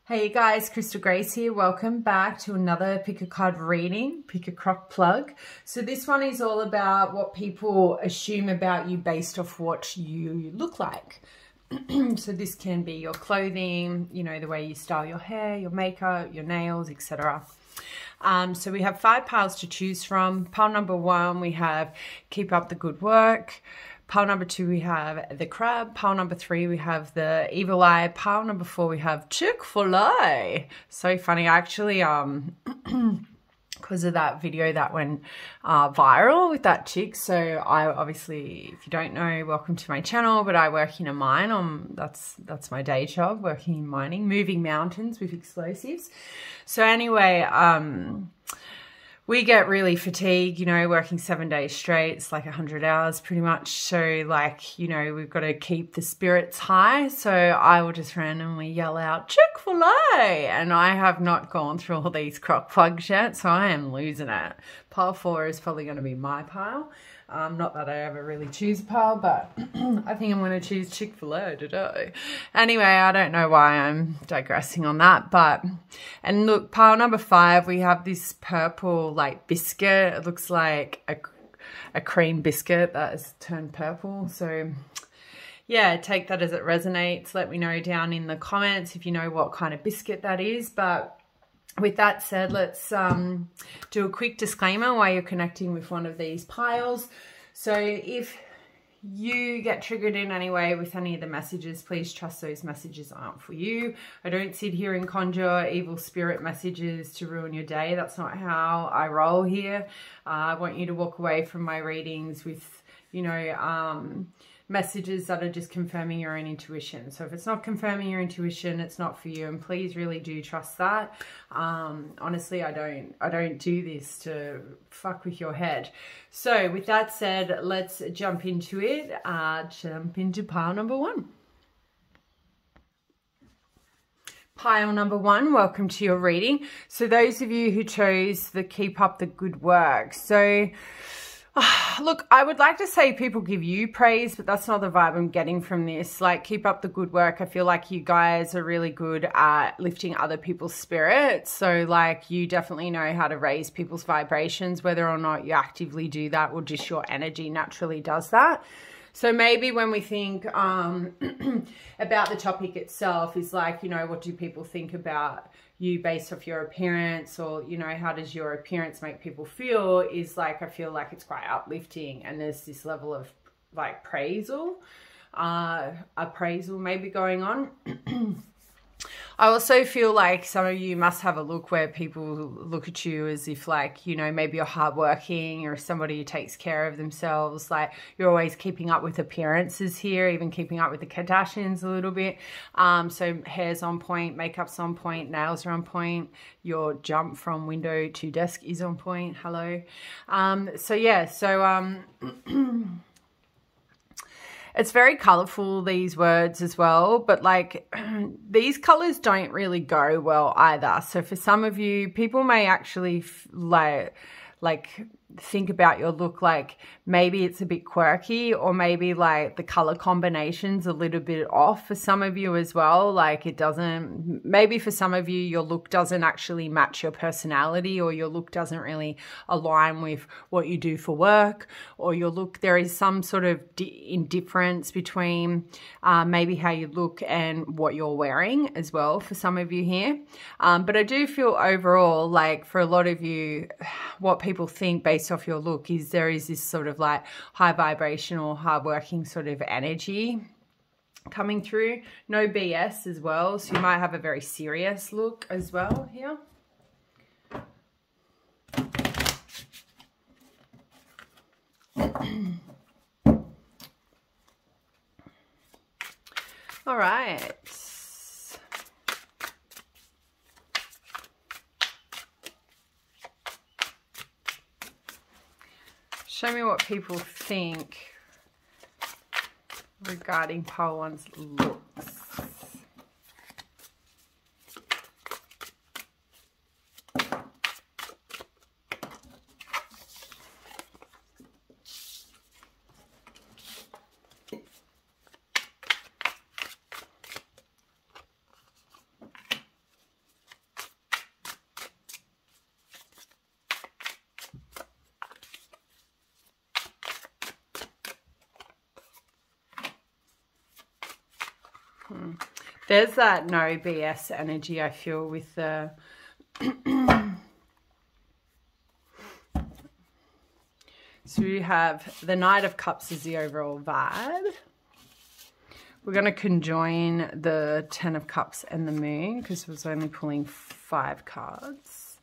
Hey guys, Crystal Grace here. Welcome back to another pick a card reading, pick a crock plug. So this one is all about what people assume about you based off what you look like. So this can be your clothing, you know, the way you style your hair, your makeup, your nails, etc. So we have 5 piles to choose from. Pile number 1, we have keep up the good work. Pile number 2, we have the crab. Pile number 3, we have the evil eye. Pile number 4, we have Chick-fil-A. So funny, actually, because of that video that went viral with that chick. So I obviously, if you don't know, welcome to my channel, but I work in a mine. That's my day job, working in mining, moving mountains with explosives. So anyway, we get really fatigued, you know, working 7 days straight. It's like 100 hours pretty much. So like, you know, we've got to keep the spirits high. So I will just randomly yell out, Chick-fil-A. And I have not gone through all these crock plugs yet. So I am losing it. Pile 4 is probably going to be my pile. Not that I ever really choose a pile, but I think I'm going to choose Chick-fil-A today. Anyway, I don't know why I'm digressing on that, but, and look, pile number 5, we have this purple, like, biscuit. It looks like a cream biscuit that has turned purple. So, yeah, take that as it resonates. Let me know down in the comments if you know what kind of biscuit that is, but with that said, let's do a quick disclaimer while you're connecting with one of these piles. So if you get triggered in any way with any of the messages, please trust those messages aren't for you. I don't sit here and conjure evil spirit messages to ruin your day. That's not how I roll here. I want you to walk away from my readings with, you know, messages that are just confirming your own intuition. So if it's not confirming your intuition, it's not for you, and please really do trust that. Honestly, I don't do this to fuck with your head. So with that said, let's jump into it. Jump into pile number 1. Pile number 1, welcome to your reading. So those of you who chose the keep up the good work. So look, I would like to say people give you praise, but that's not the vibe I'm getting from this. Like, keep up the good work. I feel like you guys are really good at lifting other people's spirits. So, like, you definitely know how to raise people's vibrations, whether or not you actively do that or just your energy naturally does that. So maybe when we think about the topic itself is like, you know, what do people think about you based off your appearance, or, you know, how does your appearance make people feel, is like, I feel like it's quite uplifting, and there's this level of like appraisal maybe going on. I also feel like some of you must have a look where people look at you as if, like, you know, maybe you're hardworking or somebody who takes care of themselves. Like, you're always keeping up with appearances here, even keeping up with the Kardashians a little bit. So hair's on point, makeup's on point, nails are on point. Your jump from window to desk is on point. Hello. So yeah, so it's very colorful, these words as well, but like these colors don't really go well either. So for some of you, people may actually like think about your look like maybe it's a bit quirky, or maybe like the color combination's a little bit off for some of you as well. Like, it doesn't, maybe for some of you, your look doesn't actually match your personality, or your look doesn't really align with what you do for work, or your look, there is some sort of indifference between maybe how you look and what you're wearing as well for some of you here. But I do feel overall, like for a lot of you, what people think based off your look is there is this sort of like high vibrational, hardworking sort of energy coming through. No BS as well. So you might have a very serious look as well here. All right. Show me what people think regarding pile 1's looks. There's that no BS energy I feel with the... So we have the Knight of Cups is the overall vibe. We're going to conjoin the Ten of Cups and the Moon because I was only pulling 5 cards.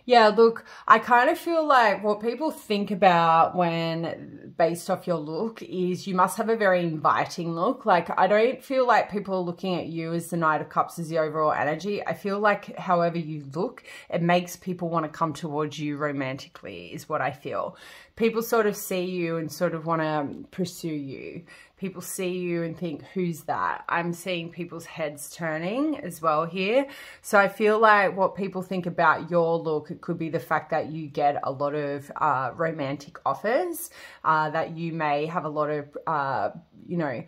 Yeah, look, I kind of feel like what people think about when based off your look is you must have a very inviting look. Like, I don't feel like people are looking at you as the Knight of Cups as the overall energy. I feel like however you look, it makes people want to come towards you romantically is what I feel. People sort of see you and sort of want to pursue you. People see you and think, who's that? I'm seeing people's heads turning as well here. So I feel like what people think about your look, it could be the fact that you get a lot of romantic offers, that you may have a lot of, you know,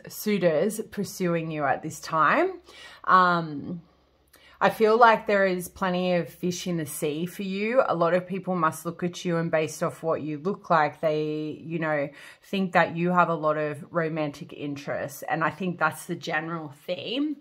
suitors pursuing you at this time. I feel like there is plenty of fish in the sea for you. A lot of people must look at you and based off what you look like, they, you know, think that you have a lot of romantic interest. And I think that's the general theme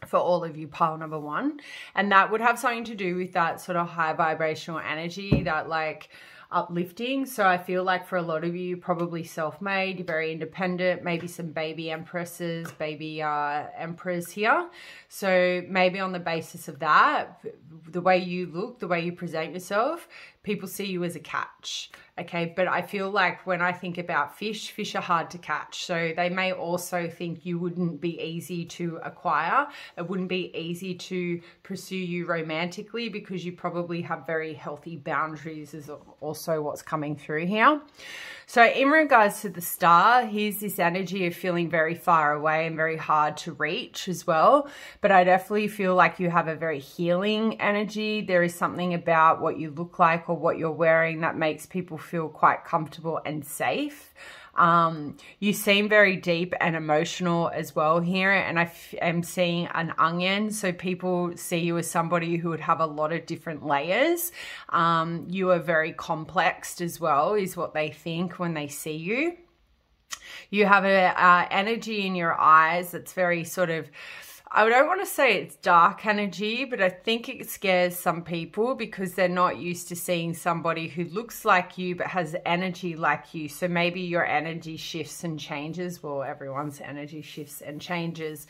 for all of you, pile number 1. And that would have something to do with that sort of high vibrational energy, that like uplifting. So I feel like for a lot of you, probably self-made, you're very independent, maybe some baby empresses, baby emperors here. So maybe on the basis of that, the way you look, the way you present yourself, people see you as a catch. Okay, but I feel like when I think about fish, fish are hard to catch. So they may also think you wouldn't be easy to acquire. It wouldn't be easy to pursue you romantically because you probably have very healthy boundaries is also what's coming through here. So in regards to the star, here's this energy of feeling very far away and very hard to reach as well. But I definitely feel like you have a very healing energy. There is something about what you look like or what you're wearing that makes people feel quite comfortable and safe. You seem very deep and emotional as well here, and I am seeing an onion, so people see you as somebody who would have a lot of different layers. You are very complex as well is what they think when they see you. You have a energy in your eyes that's very sort of, I don't want to say it's dark energy, but I think it scares some people because they're not used to seeing somebody who looks like you but has energy like you. So maybe your energy shifts and changes. Well, everyone's energy shifts and changes.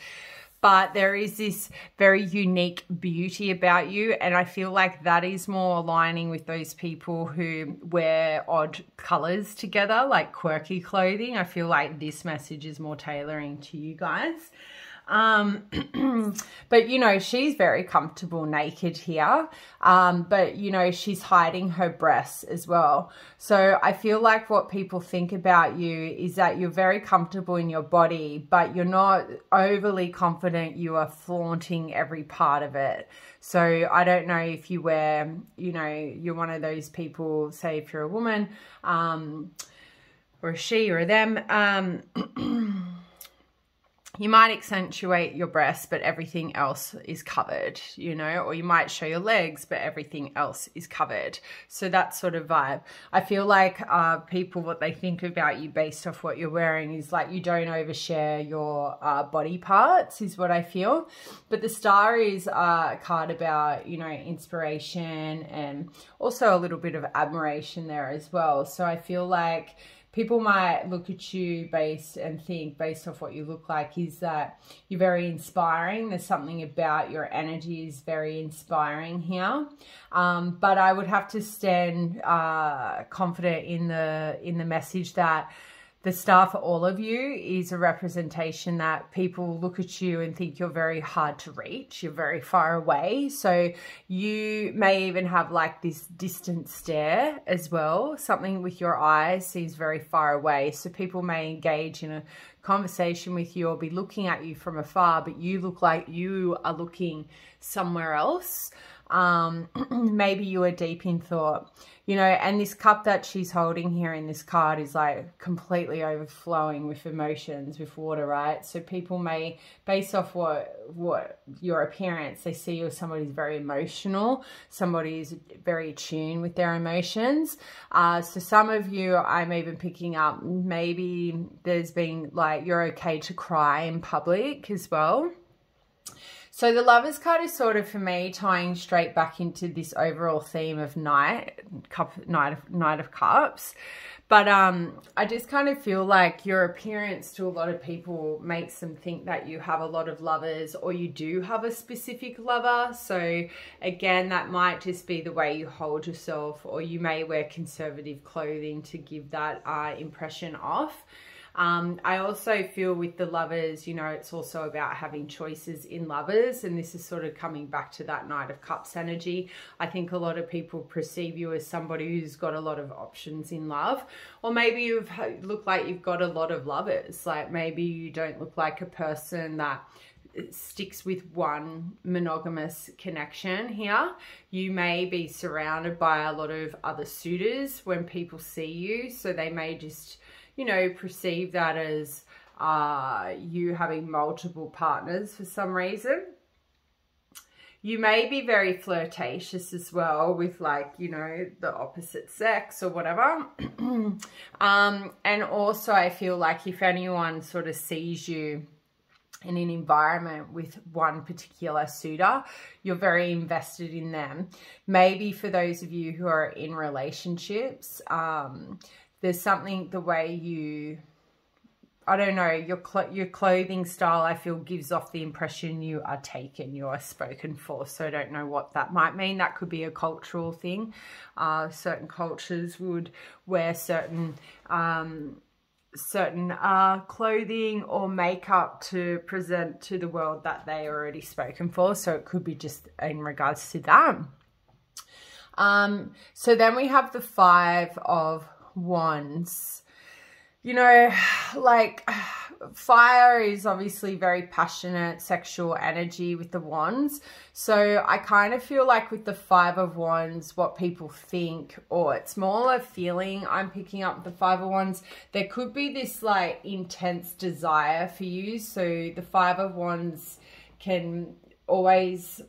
But there is this very unique beauty about you, and I feel like that is more aligning with those people who wear odd colors together, like quirky clothing. I feel like this message is more tailoring to you guys. But you know, she's very comfortable naked here. But you know, she's hiding her breasts as well. So I feel like what people think about you is that you're very comfortable in your body, but you're not overly confident you are flaunting every part of it. So I don't know if you wear, you know, you're one of those people, say if you're a woman, or a she or a them, you might accentuate your breasts, but everything else is covered, you know, or you might show your legs, but everything else is covered. So that sort of vibe. I feel like people, what they think about you based off what you're wearing is like you don't overshare your body parts is what I feel. But the star is a card about, you know, inspiration and also a little bit of admiration there as well. So I feel like people might look at you based off what you look like is that you're very inspiring. There's something about your energy is very inspiring here. But I would have to stand confident in the message that the star for all of you is a representation that people look at you and think you're very hard to reach. You're very far away. So you may even have like this distant stare as well. Something with your eyes seems very far away. So people may engage in a conversation with you or be looking at you from afar, but you look like you are looking somewhere else. Maybe you are deep in thought. you know, and this cup that she's holding here in this card is like completely overflowing with emotions, with water, right? So people may, based off what your appearance, they see you as somebody who's very emotional, somebody who's very attuned with their emotions. So some of you, I'm even picking up, maybe there's been like, you're okay to cry in public as well. So the Lovers card is sort of, for me, tying straight back into this overall theme of Knight of Cups. But I just kind of feel like your appearance to a lot of people makes them think that you have a lot of lovers, or you do have a specific lover. So again, that might just be the way you hold yourself, or you may wear conservative clothing to give that impression off. I also feel with the Lovers, you know, it's also about having choices in lovers, and this is sort of coming back to that Knight of Cups energy. I think a lot of people perceive you as somebody who's got a lot of options in love, or maybe you look like you've got a lot of lovers. Like maybe you don't look like a person that sticks with one monogamous connection here. You may be surrounded by a lot of other suitors when people see you, so they may just, you know, perceive that as you having multiple partners for some reason. You may be very flirtatious as well with, like, you know, the opposite sex or whatever. And also I feel like if anyone sort of sees you in an environment with one particular suitor, you're very invested in them. Maybe for those of you who are in relationships, there's something, the way you, I don't know, your clothing style, I feel, gives off the impression you are taken, you are spoken for. So I don't know what that might mean. That could be a cultural thing. Certain cultures would wear certain clothing or makeup to present to the world that they are already spoken for. So it could be just in regards to that. So then we have the Five of Wands. You know, like, fire is obviously very passionate, sexual energy with the wands. So I kind of feel like with the Five of Wands, what people think, or it's more a feeling I'm picking up the Five of Wands, there could be this like intense desire for you. So the Five of Wands can always,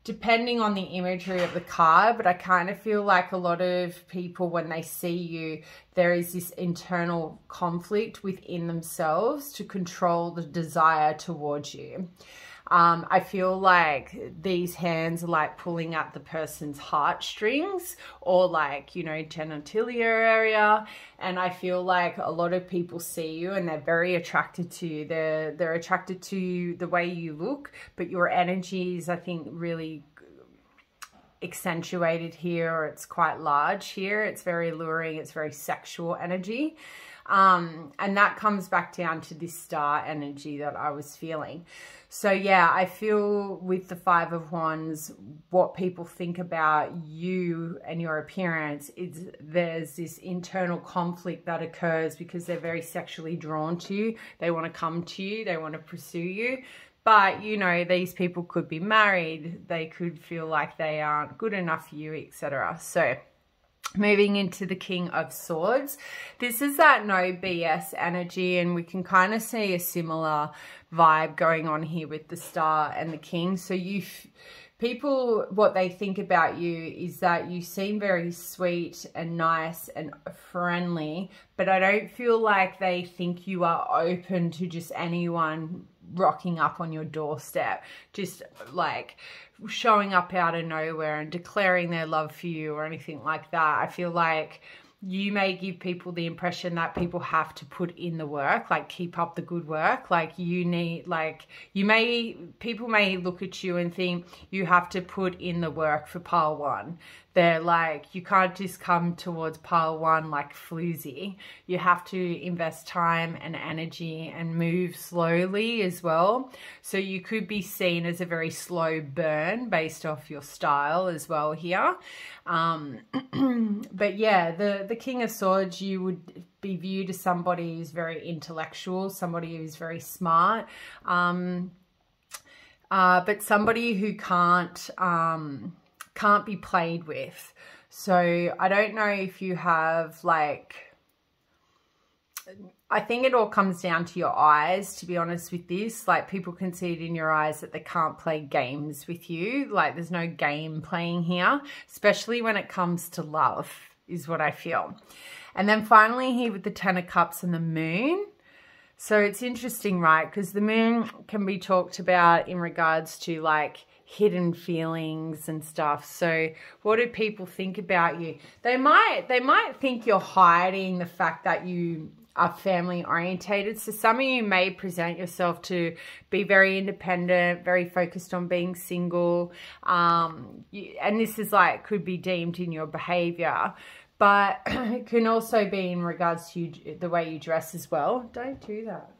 depending on the imagery of the card, but I kind of feel like a lot of people, when they see you, there is this internal conflict within themselves to control the desire towards you. I feel like these hands are like pulling at the person's heartstrings, or like, you know, genitalia area. And I feel like a lot of people see you and they're very attracted to you. They're attracted to the way you look, but your energy is, I think, really accentuated here, or it's quite large here. It's very alluring. It's very sexual energy. And that comes back down to this star energy that I was feeling. So yeah, I feel with the Five of Wands, what people think about you and your appearance is there's this internal conflict that occurs because they're very sexually drawn to you. They want to come to you. They want to pursue you. But, you know, these people could be married. They could feel like they aren't good enough for you, etc. So moving into the King of Swords, this is that no BS energy, and we can kind of see a similar vibe going on here with the Star and the King. So people, what they think about you is that you seem very sweet and nice and friendly, but I don't feel like they think you are open to just anyone rocking up on your doorstep, just like showing up out of nowhere and declaring their love for you or anything like that. I feel like you may give people the impression that people have to put in the work, like keep up the good work. Like you need, like people may look at you and think you have to put in the work for pile one. They're like, you can't just come towards pile one like floozy. You have to invest time and energy and move slowly as well. So you could be seen as a very slow burn based off your style as well here. But yeah, the King of Swords, you would be viewed as somebody who's very intellectual, somebody who's very smart, but somebody who can't be played with. So I don't know if you have like, I think it all comes down to your eyes, to be honest with this. Like, people can see it in your eyes that they can't play games with you. Like, there's no game playing here, especially when it comes to love, is what I feel. And then finally here with the Ten of Cups and the Moon. So it's interesting, right? Because the moon can be talked about in regards to like hidden feelings and stuff. So what do people think about you? They might think you're hiding the fact that you are family orientated. So some of you may present yourself to be very independent, very focused on being single. And this is like, could be deemed in your behavior. But it can also be in regards to the way you dress as well. Don't do that.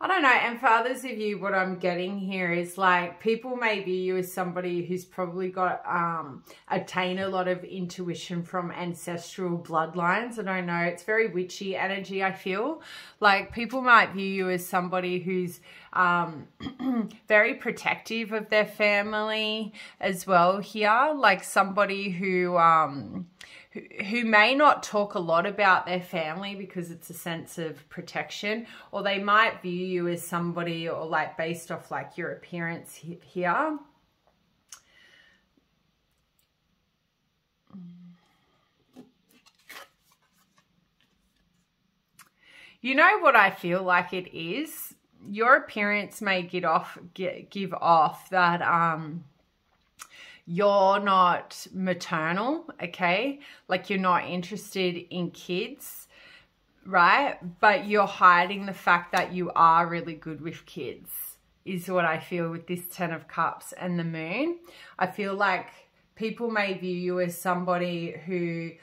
I don't know. And for others of you, what I'm getting here is like, people may view you as somebody who's probably got attained a lot of intuition from ancestral bloodlines. I don't know. It's very witchy energy, I feel. Like, people might view you as somebody who's very protective of their family as well here. Like somebody who may not talk a lot about their family because it's a sense of protection, or they might view you as somebody, or like based off like your appearance here. You know what I feel like it is? Your appearance may give off that you're not maternal, okay? Like, you're not interested in kids, right? But you're hiding the fact that you are really good with kids, is what I feel with this Ten of Cups and the Moon. I feel like people may view you as somebody who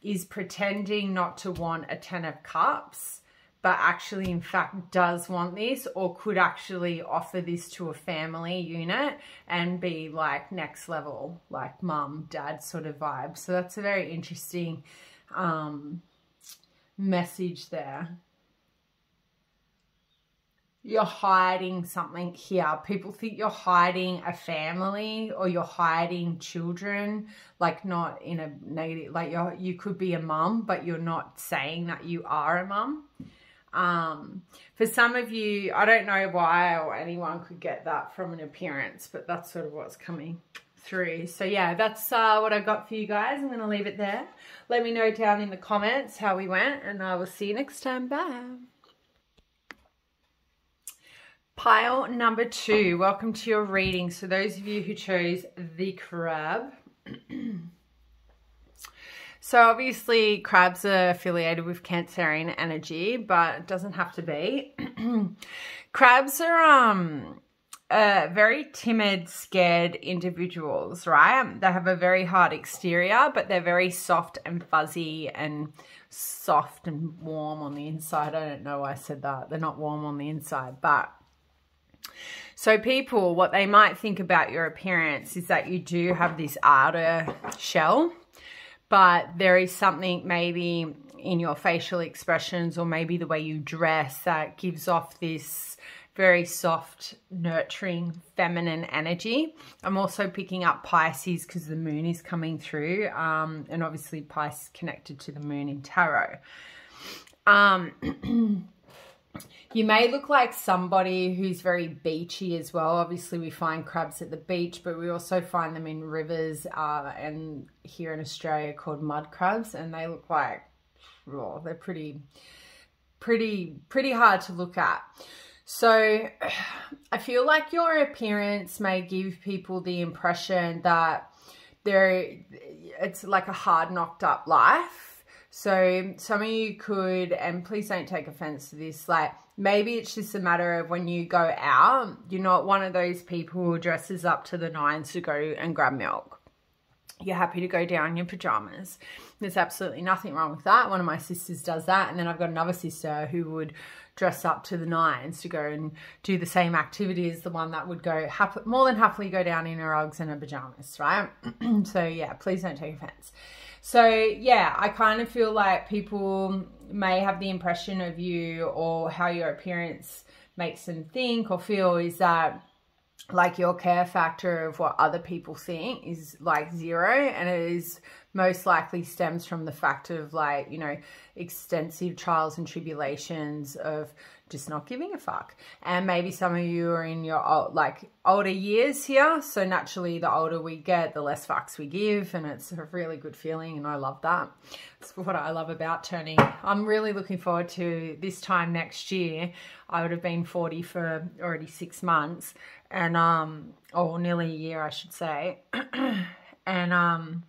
is pretending not to want a Ten of Cups, but actually in fact does want this, or could actually offer this to a family unit and be like next level, like mum, dad sort of vibe. So that's a very interesting message there. You're hiding something here. People think you're hiding a family, or you're hiding children, like not in a negative, like you could be a mum, but you're not saying that you are a mum. For some of you, I don't know why, or anyone could get that from an appearance, but that's sort of what's coming through. So yeah, that's what I got for you guys. I'm going to leave it there. Let me know down in the comments how we went, and I will see you next time. Bye. Pile number 2, welcome to your reading. So those of you who chose the crab. So obviously crabs are affiliated with Cancerian energy, but it doesn't have to be. Crabs are very timid, scared individuals, right? They have a very hard exterior, but they're very soft and fuzzy and soft and warm on the inside. I don't know why I said that. They're not warm on the inside, but... So people, what they might think about your appearance is that you do have this outer shell, but there is something maybe in your facial expressions, or maybe the way you dress, that gives off this very soft, nurturing, feminine energy. I'm also picking up Pisces because the moon is coming through, and obviously Pisces connected to the moon in tarot. You may look like somebody who's very beachy as well. Obviously, we find crabs at the beach, but we also find them in rivers and here in Australia called mud crabs, and they look like, oh, they're pretty hard to look at. So I feel like your appearance may give people the impression that it's like a hard knocked up life. So some of you could, and please don't take offense to this, like maybe it's just a matter of when you go out, you're not one of those people who dresses up to the nines to go and grab milk. You're happy to go down in your pajamas. There's absolutely nothing wrong with that. One of my sisters does that. And then I've got another sister who would dress up to the nines to go and do the same activity as the one that would go more than happily go down in her Uggs and her pajamas, right? So yeah, please don't take offense. So yeah, I kind of feel like people may have the impression of you, or how your appearance makes them think or feel, is that like your care factor of what other people think is like 0, and it is most likely stems from the fact of like, you know, extensive trials and tribulations of just not giving a fuck. And maybe some of you are in your like older years here, so naturally the older we get, the less fucks we give, and it's a really good feeling, and I love that. It's what I love about turning. I'm really looking forward to this time next year. I would have been 40 for already 6 months, and or nearly a year I should say. And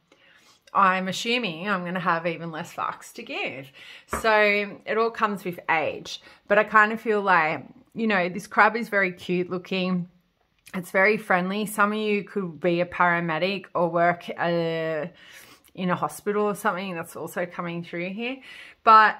I'm assuming I'm going to have even less fucks to give. So it all comes with age. But I kind of feel like, you know, this crab is very cute looking. It's very friendly. Some of you could be a paramedic or work in a hospital or something. That's also coming through here. But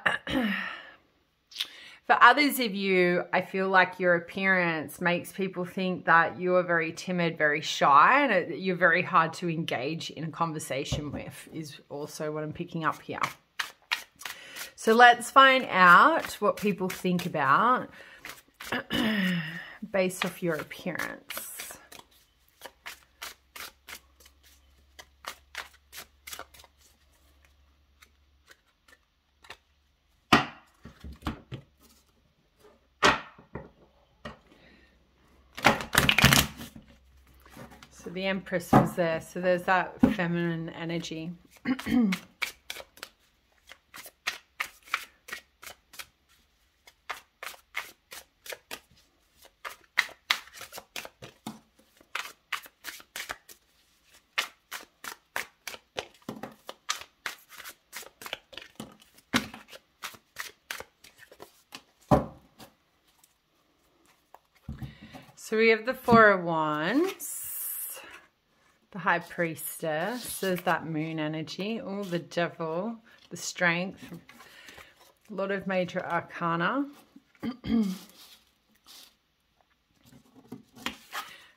for others of you, I feel like your appearance makes people think that you are very timid, very shy, and you're very hard to engage in a conversation with, is also what I'm picking up here. So let's find out what people think about based off your appearance. So the Empress was there. So there's that feminine energy. So we have the Four of Wands. The High Priestess, there's that moon energy. Oh, the Devil, the Strength, a lot of major arcana.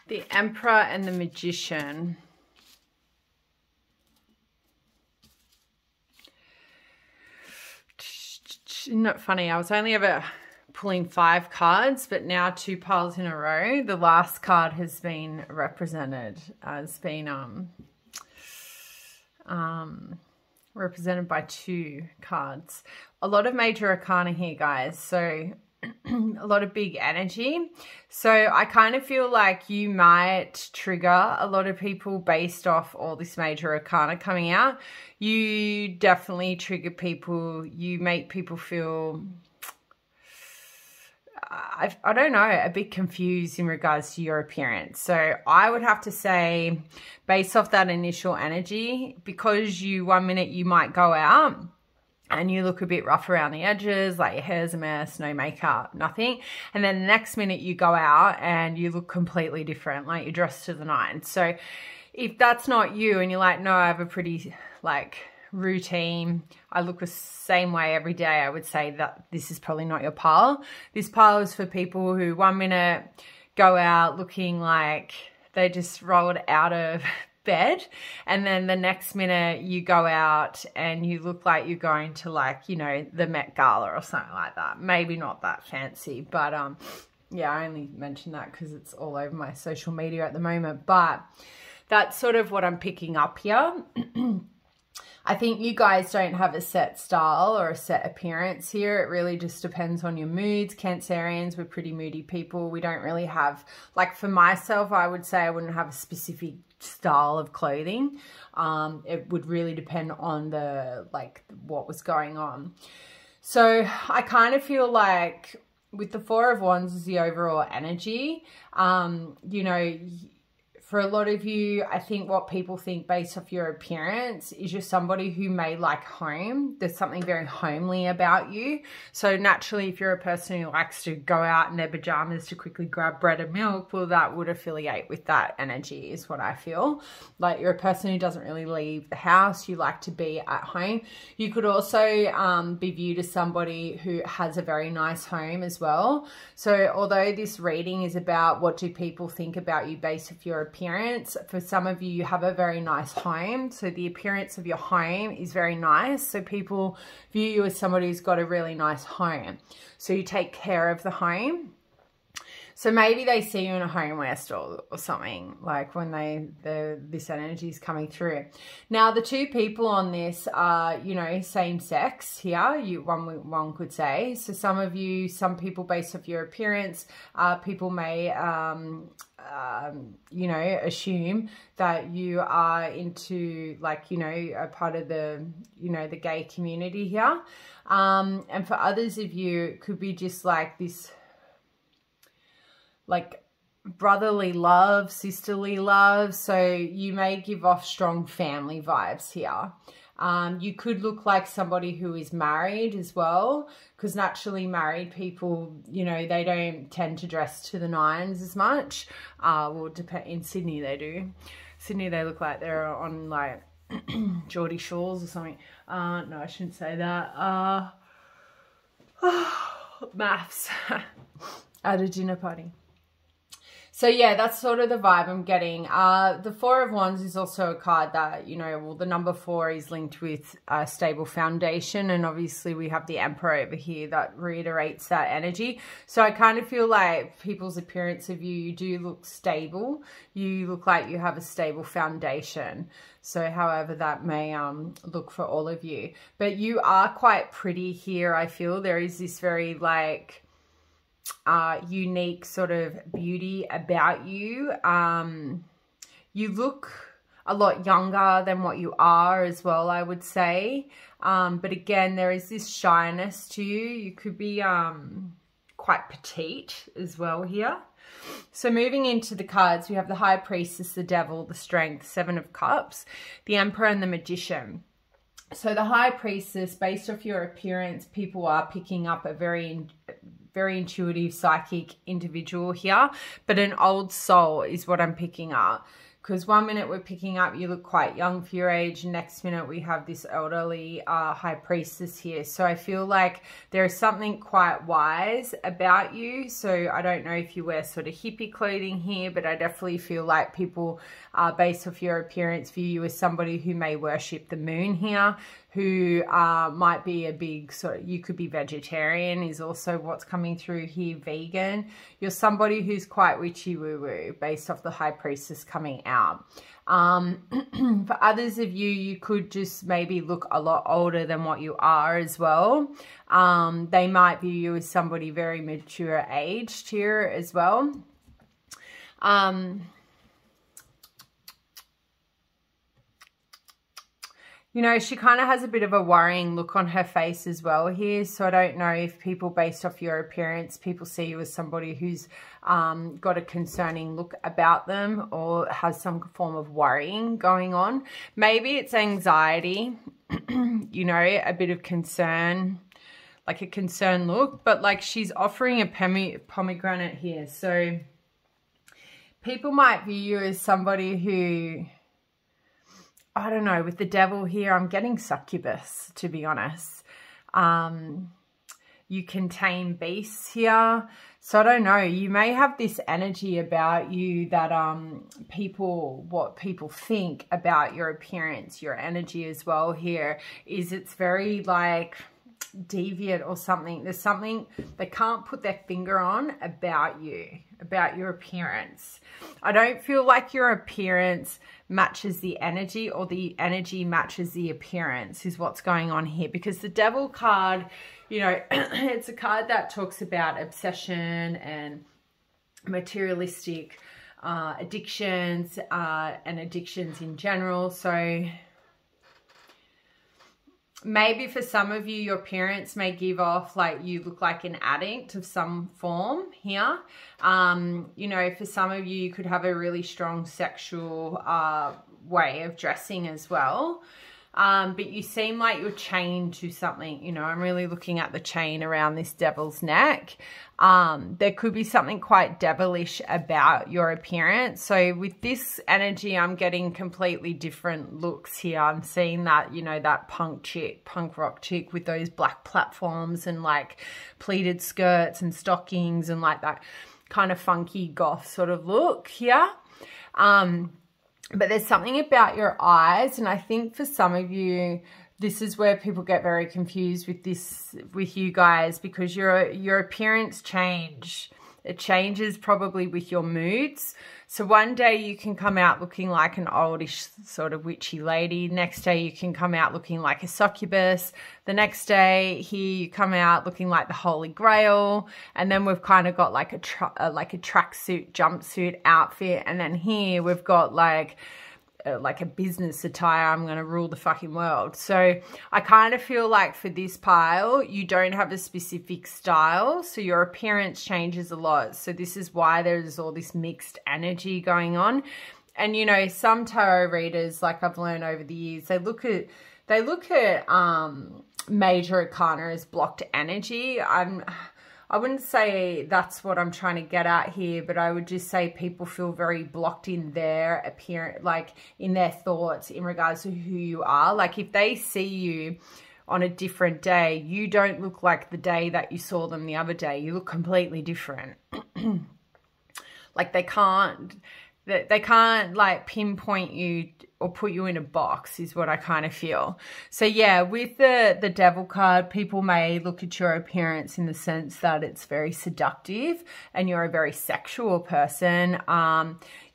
The Emperor and the Magician. Not funny, I was only ever pulling 5 cards, but now 2 piles in a row. The last card has been represented as being represented by 2 cards. A lot of major arcana here, guys. So a lot of big energy. So I kind of feel like you might trigger a lot of people based off all this major arcana coming out. You definitely trigger people. You make people feel, I don't know, a bit confused in regards to your appearance. So I would have to say, based off that initial energy, because one minute you might go out and you look a bit rough around the edges, like your hair's a mess, no makeup, nothing. And then the next minute you go out and you look completely different, like you're dressed to the nines. So if that's not you and you're like, no, I have a pretty like routine, I look the same way every day, I would say that this is probably not your pile. This pile is for people who one minute go out looking like they just rolled out of bed, and then the next minute you go out and you look like you're going to, like, you know, the Met Gala or something like that. Maybe not that fancy, but yeah, I only mention that because it's all over my social media at the moment, but that's sort of what I'm picking up here. I think you guys don't have a set style or a set appearance here. It really just depends on your moods. Cancerians, we're pretty moody people. We don't really have, like for myself, I would say I wouldn't have a specific style of clothing. It would really depend on what was going on. So I kind of feel like with the Four of Wands is the overall energy. You know, for a lot of you, I think what people think based off your appearance is you're somebody who may like home. There's something very homely about you. So naturally, if you're a person who likes to go out in their pajamas to quickly grab bread and milk, well, that would affiliate with that energy is what I feel. Like you're a person who doesn't really leave the house. You like to be at home. You could also be viewed as somebody who has a very nice home as well. So although this reading is about what do people think about you based off your appearance, appearance. For some of you, you have a very nice home. So the appearance of your home is very nice. So people view you as somebody who's got a really nice home. So you take care of the home. So maybe they see you in a homeware store or something, like when this energy is coming through. Now, the two people on this are, you know, same sex here, one could say. So some people based off your appearance, people may, you know, assume that you are into, like, you know, a part of the, you know, the gay community here. And for others of you, it could be just like this, like brotherly love, sisterly love. So you may give off strong family vibes here. You could look like somebody who is married as well, because naturally married people, you know, they don't tend to dress to the nines as much. Well, in Sydney they do. Sydney, they look like they're on like Geordie Shores or something. No, I shouldn't say that. Maths at a dinner party. So yeah, that's sort of the vibe I'm getting. The Four of Wands is also a card that, you know, well, the number 4 is linked with a stable foundation. And obviously we have the Emperor over here that reiterates that energy. So I kind of feel like people's appearance of you, you do look stable. You look like you have a stable foundation. So however that may look for all of you. But you are quite pretty here, I feel. There is this very like unique sort of beauty about you. You look a lot younger than what you are as well, I would say. But again, there is this shyness to you. You could be quite petite as well here. So moving into the cards, we have the High Priestess, the Devil, the Strength, 7 of Cups, the Emperor and the Magician. So the High Priestess, based off your appearance, people are picking up a very intuitive, psychic individual here, but an old soul is what I'm picking up. Because one minute we're picking up you look quite young for your age, next minute we have this elderly High Priestess here. So I feel like there is something quite wise about you. So I don't know if you wear sort of hippie clothing here, but I definitely feel like people, based off your appearance, view you as somebody who may worship the moon here, who might be a big sort of, you could be vegetarian is also what's coming through here, vegan. You're somebody who's quite witchy woo-woo based off the High Priestess coming out. For others of you, you could just maybe look a lot older than what you are as well. They might view you as somebody very mature aged here as well. You know, she kind of has a bit of a worrying look on her face as well here. So I don't know if people, based off your appearance, people see you as somebody who's got a concerning look about them or has some form of worrying going on. Maybe it's anxiety, you know, a bit of concern, like a concerned look. But like she's offering a pomegranate here. So people might view you as somebody who, I don't know, with the Devil here, I'm getting succubus, to be honest. You can tame beasts here. So I don't know, you may have this energy about you that what people think about your appearance, your energy as well here, is it's very like deviant or something. There's something they can't put their finger on about you, about your appearance. I don't feel like your appearance matches the energy, or the energy matches the appearance is what's going on here. Because the Devil card, you know, it's a card that talks about obsession and materialistic addictions and addictions in general. So maybe for some of you, your parents may give off like you look like an addict of some form here. You know, for some of you, you could have a really strong sexual way of dressing as well. But you seem like you're chained to something. You know, I'm really looking at the chain around this Devil's neck. There could be something quite devilish about your appearance. So with this energy, I'm getting completely different looks here. I'm seeing that, you know, that punk rock chick with those black platforms and like pleated skirts and stockings and like that kind of funky goth sort of look here. But there's something about your eyes, and I think for some of you, this is where people get very confused with you guys, because your appearance change. It changes probably with your moods. So one day you can come out looking like an oldish sort of witchy lady. Next day you can come out looking like a succubus. The next day here you come out looking like the Holy Grail. And then we've kind of got like a tracksuit, jumpsuit outfit. And then here we've got like a business attire. I'm going to rule the fucking world. So I kind of feel like for this pile, you don't have a specific style. So your appearance changes a lot. So this is why there's all this mixed energy going on. And, you know, some tarot readers, like I've learned over the years, they look at major arcana as blocked energy. I wouldn't say that's what I'm trying to get at here, but I would just say people feel very blocked in their appearance, like in their thoughts in regards to who you are. Like if they see you on a different day, you don't look like the day that you saw them the other day. You look completely different. Like they can't like pinpoint you or put you in a box is what I kind of feel. So yeah, with the Devil card, people may look at your appearance in the sense that it's very seductive and you're a very sexual person.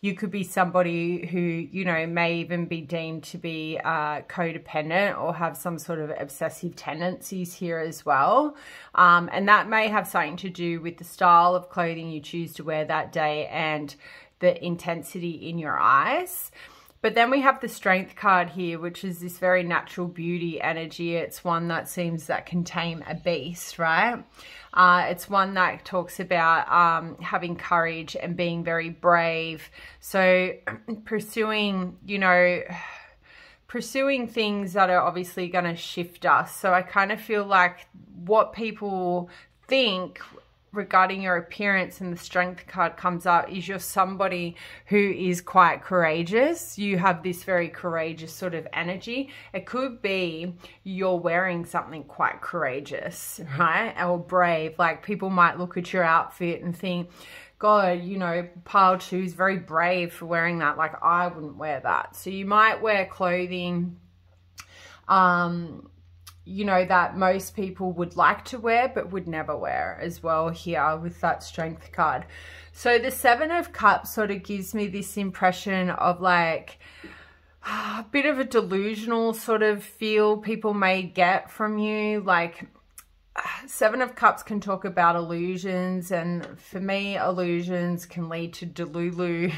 You could be somebody who, you know, may even be deemed to be codependent or have some sort of obsessive tendencies here as well. And that may have something to do with the style of clothing you choose to wear that day and the intensity in your eyes. But then we have the Strength card here, which is this very natural beauty energy. It's one that seems that can tame a beast, right? It's one that talks about having courage and being very brave. So pursuing, you know, pursuing things that are obviously going to shift us. So I kind of feel like what people think regarding your appearance and the Strength card comes up is you're somebody who is quite courageous. You have this very courageous sort of energy. It could be you're wearing something quite courageous, right? Or brave. Like people might look at your outfit and think, God, you know, Pile 2 is very brave for wearing that. Like I wouldn't wear that. So you might wear clothing, you know, that most people would like to wear but would never wear as well here with that Strength card. So the 7 of Cups sort of gives me this impression of like a bit of a delusional sort of feel people may get from you. Like 7 of Cups can talk about illusions, and for me illusions can lead to delulu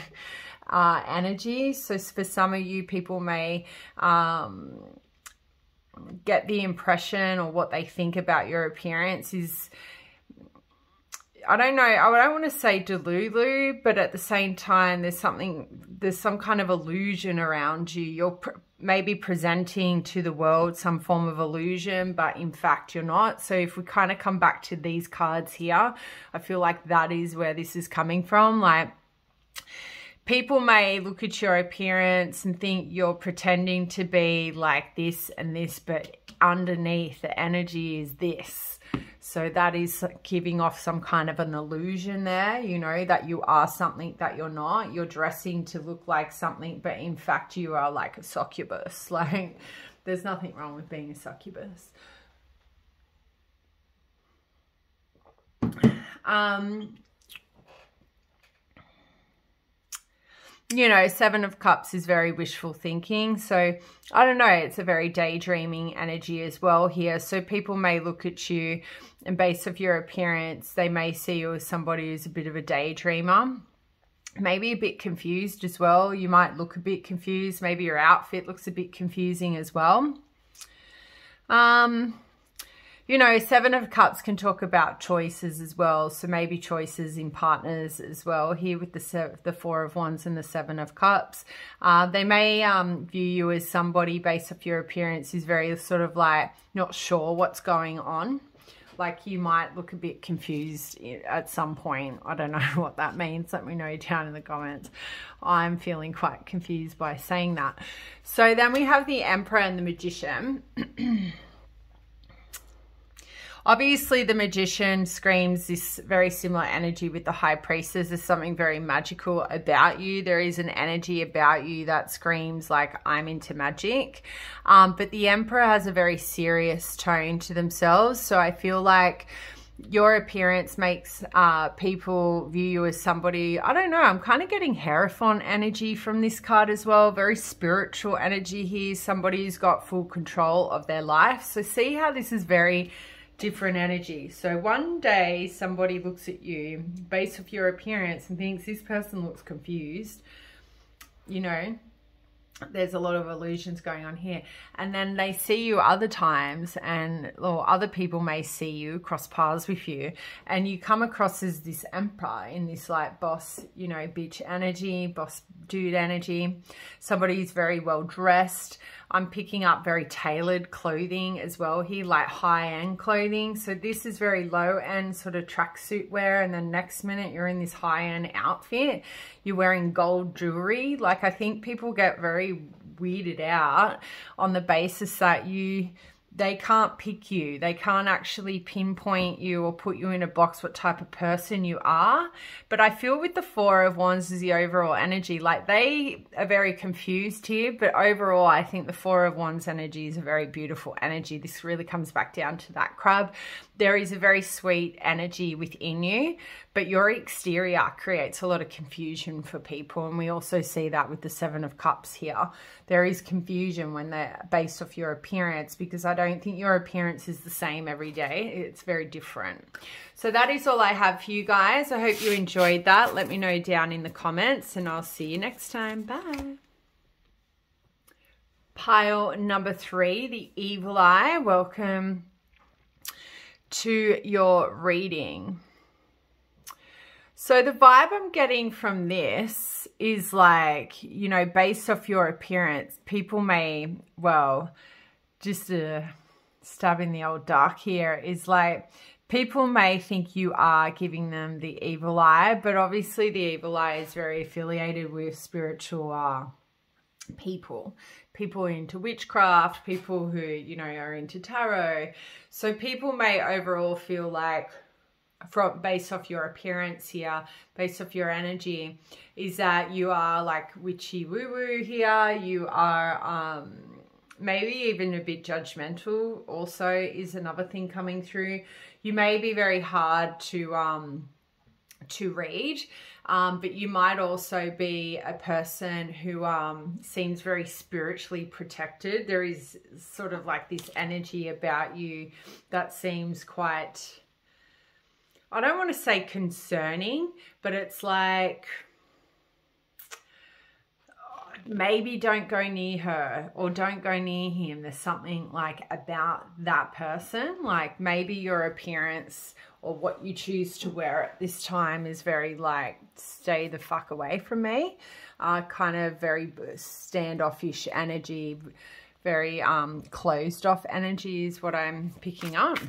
energy. So for some of you, people may get the impression, or what they think about your appearance is, I don't know, I don't want to say delulu, but at the same time there's some kind of illusion around you. You're maybe presenting to the world some form of illusion, but in fact you're not. So if we kind of come back to these cards here, I feel like that is where this is coming from. Like people may look at your appearance and think you're pretending to be like this and this, but underneath the energy is this. So that is giving off some kind of an illusion there, you know, that you are something that you're not. You're dressing to look like something, but in fact you are like a succubus. Like there's nothing wrong with being a succubus. You know, 7 of Cups is very wishful thinking. So I don't know, it's a very daydreaming energy as well here. So people may look at you and based off your appearance, they may see you as somebody who's a bit of a daydreamer. Maybe a bit confused as well. You might look a bit confused. Maybe your outfit looks a bit confusing as well. You know, 7 of Cups can talk about choices as well. So maybe choices in partners as well. Here with the 4 of Wands and the 7 of Cups. They may view you as somebody based off your appearance who's very sort of like not sure what's going on. Like you might look a bit confused at some point. I don't know what that means. Let me know down in the comments. I'm feeling quite confused by saying that. So then we have the Emperor and the Magician. Obviously, the Magician screams this very similar energy with the High Priestess. There's something very magical about you. There is an energy about you that screams like, I'm into magic. But the Emperor has a very serious tone to themselves. So I feel like your appearance makes people view you as somebody, I don't know, I'm kind of getting Hierophant energy from this card as well. Very spiritual energy here. Somebody who's got full control of their life. So see how this is very different energy. So one day somebody looks at you based off your appearance and thinks this person looks confused. You know, there's a lot of illusions going on here. And then they see you other times, or other people may see you, cross paths with you, and you come across as this Emperor in this like boss, you know, bitch energy, boss dude energy. Somebody who's very well dressed. I'm picking up very tailored clothing as well here, like high-end clothing. So this is very low-end sort of tracksuit wear, and then next minute you're in this high-end outfit. You're wearing gold jewelry. Like, I think people get very weirded out on the basis that they can't pick you. They can't actually pinpoint you or put you in a box what type of person you are. But I feel with the Four of Wands is the overall energy. Like, they are very confused here, but overall I think the Four of Wands energy is a very beautiful energy. This really comes back down to that crab. There is a very sweet energy within you, but your exterior creates a lot of confusion for people. And we also see that with the Seven of Cups here. There is confusion when they're based off your appearance, because I don't think your appearance is the same every day. It's very different. So that is all I have for you guys. I hope you enjoyed that. Let me know down in the comments, and I'll see you next time. Bye. Pile number 3, the Evil Eye. Welcome to your reading. So the vibe I'm getting from this is like, you know, based off your appearance, people may, well, just a stab in the old dark here, is like people may think you are giving them the evil eye, but obviously the evil eye is very affiliated with spiritual people into witchcraft, people who, you know, are into tarot. So people may overall feel like, based off your appearance here, based off your energy, is that you are like witchy woo-woo here. You are maybe even a bit judgmental also is another thing coming through. You may be very hard to read, but you might also be a person who seems very spiritually protected. There is sort of like this energy about you that seems quite, I don't want to say concerning, but it's like, maybe don't go near her or don't go near him. There's something like about that person. Like maybe your appearance or what you choose to wear at this time is very like, stay the fuck away from me. Kind of very standoffish energy, very closed off energy is what I'm picking up.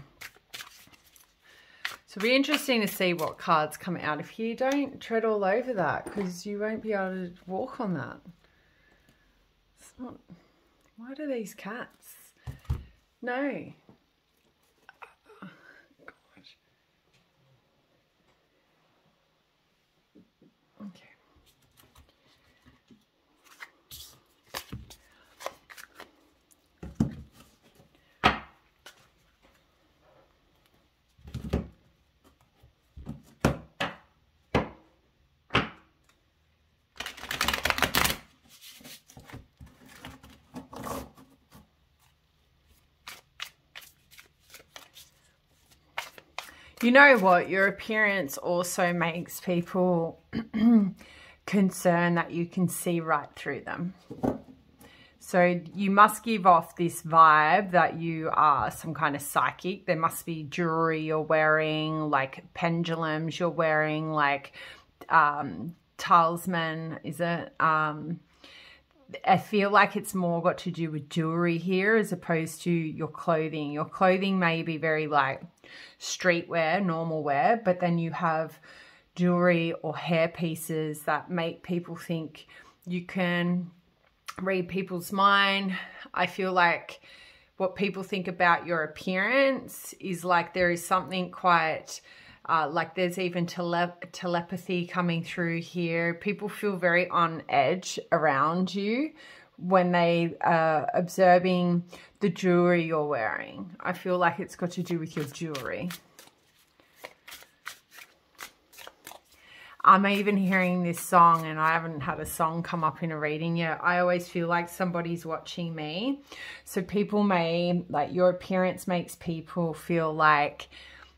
So it'll be interesting to see what cards come out of here. Don't tread all over that, because you won't be able to walk on that. It's not... Why do these cats? No. Oh, gosh. Okay. You know what? Your appearance also makes people concerned that you can see right through them. So you must give off this vibe that you are some kind of psychic. There must be jewelry you're wearing, like pendulums you're wearing, like talisman, is it? I feel like it's more got to do with jewelry here as opposed to your clothing. Your clothing may be very like streetwear, normal wear, but then you have jewelry or hair pieces that make people think you can read people's mind. I feel like what people think about your appearance is like there is something quite, like there's even telepathy coming through here. People feel very on edge around you when they are observing the jewelry you're wearing. I feel like it's got to do with your jewelry. I'm even hearing this song, and I haven't had a song come up in a reading yet. I always feel like somebody's watching me. So people may, like your appearance makes people feel like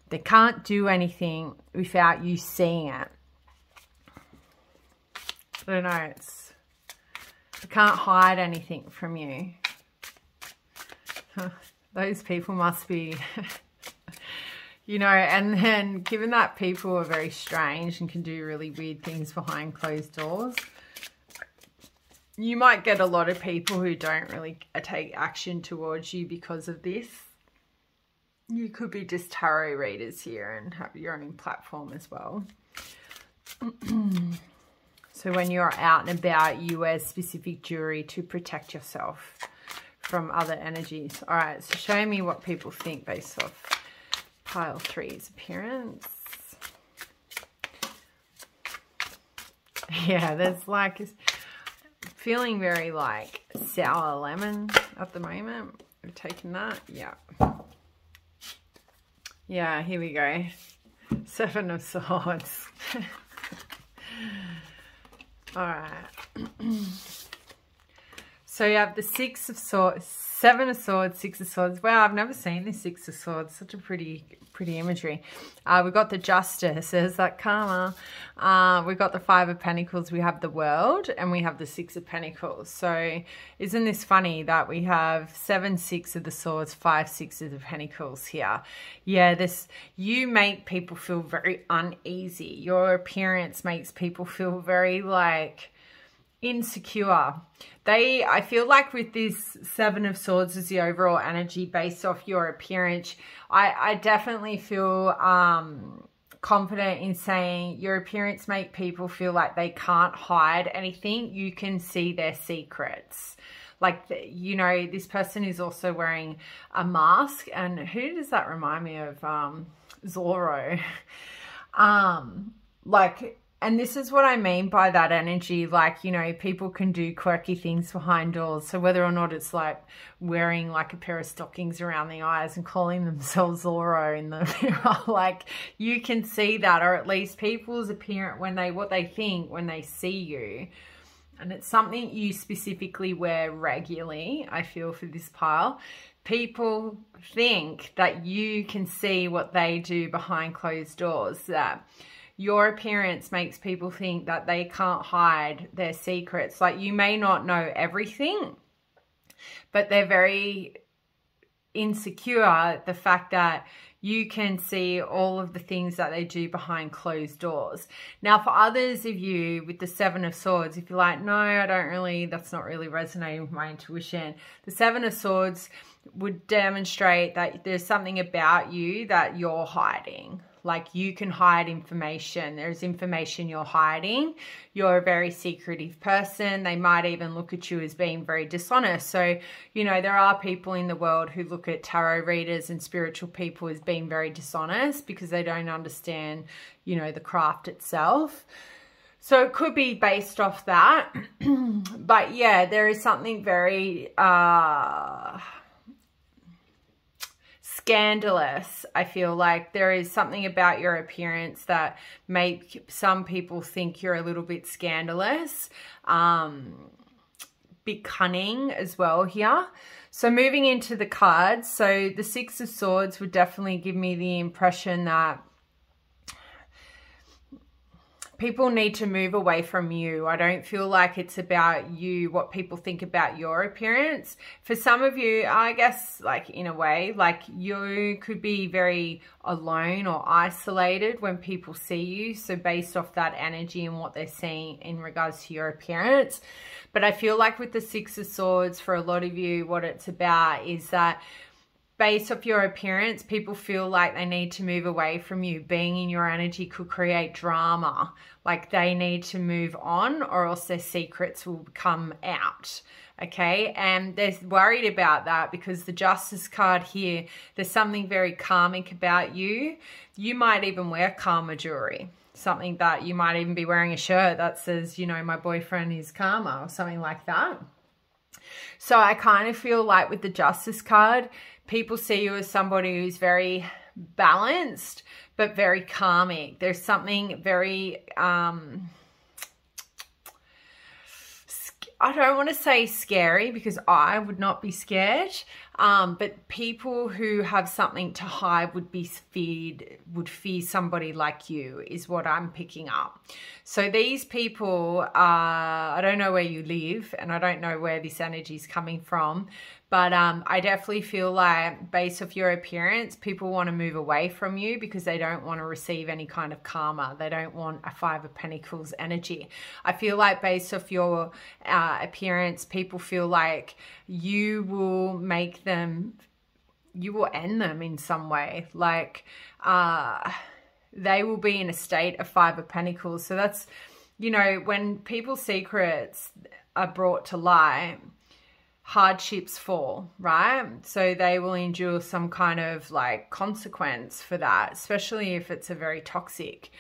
they can't do anything without you seeing it. I don't know, they can't hide anything from you. Those people must be... You know, and then given that people are very strange and can do really weird things behind closed doors, you might get a lot of people who don't really take action towards you because of this. You could be just tarot readers here and have your own platform as well. So when you're out and about, you wear specific jewelry to protect yourself from other energies. All right, so show me what people think based off Pile 3's appearance. Yeah, there's like feeling very like sour lemon at the moment. We've taken that. Yeah. Yeah, here we go. 7 of Swords. All right. So you have the 6 of Swords, 7 of Swords, 6 of Swords. Wow, I've never seen this 6 of Swords. Such a pretty imagery. We've got the Justice. There's that karma. We've got the 5 of Pentacles. We have the World, and we have the 6 of Pentacles. So isn't this funny that we have 7 6 of the Swords, 5 6 of the Pentacles here? Yeah, you make people feel very uneasy. Your appearance makes people feel very like insecure. I feel like with this 7 of Swords as the overall energy based off your appearance, I definitely feel confident in saying your appearance make people feel like they can't hide anything. You can see their secrets. Like, you know, this person is also wearing a mask. And who does that remind me of? Zorro. And this is what I mean by that energy. Like, you know, people can do quirky things behind doors. So whether or not it's like wearing like a pair of stockings around the eyes and calling themselves Zorro in the mirror, like you can see that, or at least people's appearance what they think when they see you. And it's something you specifically wear regularly, I feel, for this pile. People think that you can see what they do behind closed doors, that your appearance makes people think that they can't hide their secrets. Like, you may not know everything, but they're very insecure, the fact that you can see all of the things that they do behind closed doors. Now, for others of you with the 7 of Swords, if you're like, no, that's not really resonating with my intuition. The 7 of Swords would demonstrate that there's something about you that you're hiding. Like, you can hide information. There's information you're hiding. You're a very secretive person. They might even look at you as being very dishonest. So, you know, there are people in the world who look at tarot readers and spiritual people as being very dishonest because they don't understand, you know, the craft itself. So it could be based off that. But yeah, there is something very scandalous. I feel like there is something about your appearance that make some people think you're a little bit scandalous, bit cunning as well here. So moving into the cards, so the 6 of Swords would definitely give me the impression that people need to move away from you. I don't feel like it's about you, what people think about your appearance. For some of you, I guess, like, in a way, like, you could be very alone or isolated when people see you. So based off that energy and what they're seeing in regards to your appearance. But I feel like with the 6 of Swords, for a lot of you, what it's about is that based off your appearance, people feel like they need to move away from you. Being in your energy could create drama. Like, they need to move on, or else their secrets will come out. Okay, and they're worried about that because the Justice card here, there's something very karmic about you. You might even wear karma jewelry, something that you might even be wearing a shirt that says, you know, my boyfriend is karma or something like that. So I kind of feel like with the Justice card, people see you as somebody who's very balanced, but very karmic. There's something very, I don't want to say scary because I would not be scared, but people who have something to hide would fear somebody like you is what I'm picking up. So these people, I don't know where you live and I don't know where this energy is coming from, but I definitely feel like based off your appearance, people want to move away from you because they don't want to receive any kind of karma. They don't want a Five of Pentacles energy. I feel like based off your appearance, people feel like you will make them, you will end them in some way. Like they will be in a state of Five of Pentacles. So that's, you know, when people's secrets are brought to light, hardships fall, right? So they will endure some kind of like consequence for that, especially if it's a very toxic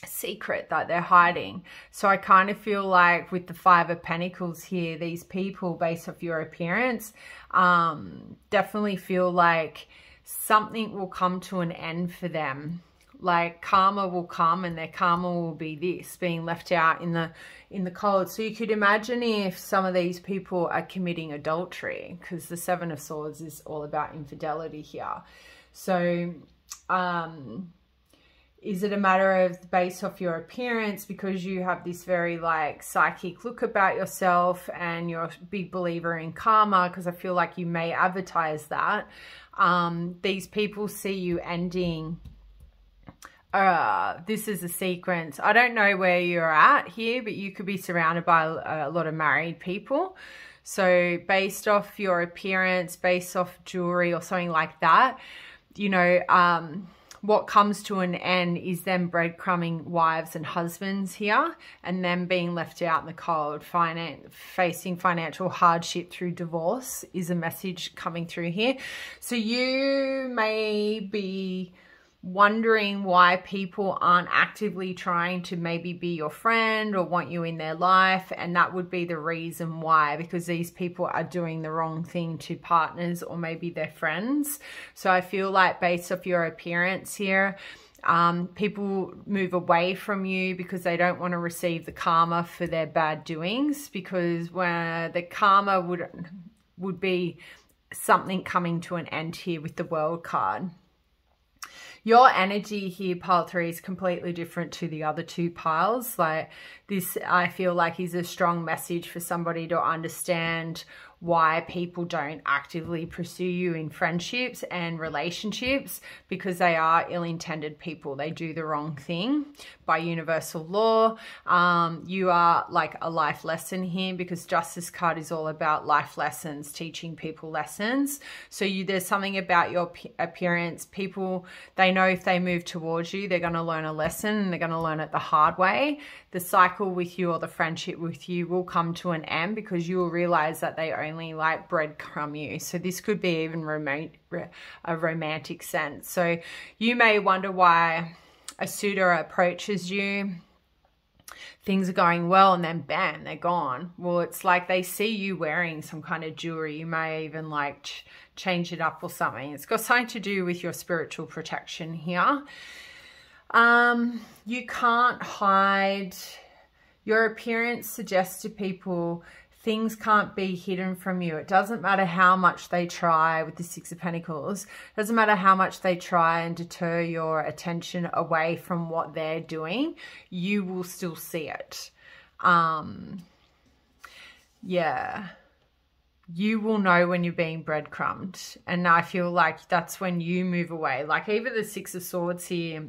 secret that they're hiding. So I kind of feel like with the Five of Pentacles here, these people, based off your appearance, definitely feel like something will come to an end for them. Like karma will come and their karma will be this, being left out in the cold. So you could imagine if some of these people are committing adultery, because the Seven of Swords is all about infidelity here. So is it a matter of based off your appearance, because you have this very like psychic look about yourself and you're a big believer in karma, because I feel like you may advertise that. These people see you ending. This is a sequence. I don't know where you're at here, but you could be surrounded by a lot of married people. So based off your appearance, based off jewelry or something like that, you know, what comes to an end is them breadcrumbing wives and husbands here and them being left out in the cold. Facing financial hardship through divorce is a message coming through here. So you may be wondering why people aren't actively trying to maybe be your friend or want you in their life, and that would be the reason why, because these people are doing the wrong thing to partners or maybe their friends. So I feel like based off your appearance here, people move away from you because they don't want to receive the karma for their bad doings, because when the karma would be something coming to an end here with the World card. Your energy here, pile 3, is completely different to the other two piles. Like this, I feel like is a strong message for somebody to understand why people don't actively pursue you in friendships and relationships, because they are ill-intended people. They do the wrong thing by universal law. You are like a life lesson here, because Justice card is all about life lessons, teaching people lessons. So there's something about your appearance. People, they know if they move towards you, they're going to learn a lesson, and they're going to learn it the hard way. The cycle with you or the friendship with you will come to an end, because you will realize that they only like breadcrumb you. So this could be even a romantic sense. So you may wonder why a suitor approaches you, things are going well, and then bam, they're gone. Well, it's like they see you wearing some kind of jewelry. You may even like change it up or something. It's got something to do with your spiritual protection here. You can't hide. Your appearance suggests to people things can't be hidden from you. It doesn't matter how much they try with the Six of Pentacles. It doesn't matter how much they try and deter your attention away from what they're doing. You will still see it. Yeah. You will know when you're being breadcrumbed. And I feel like that's when you move away. Like even the Six of Swords here,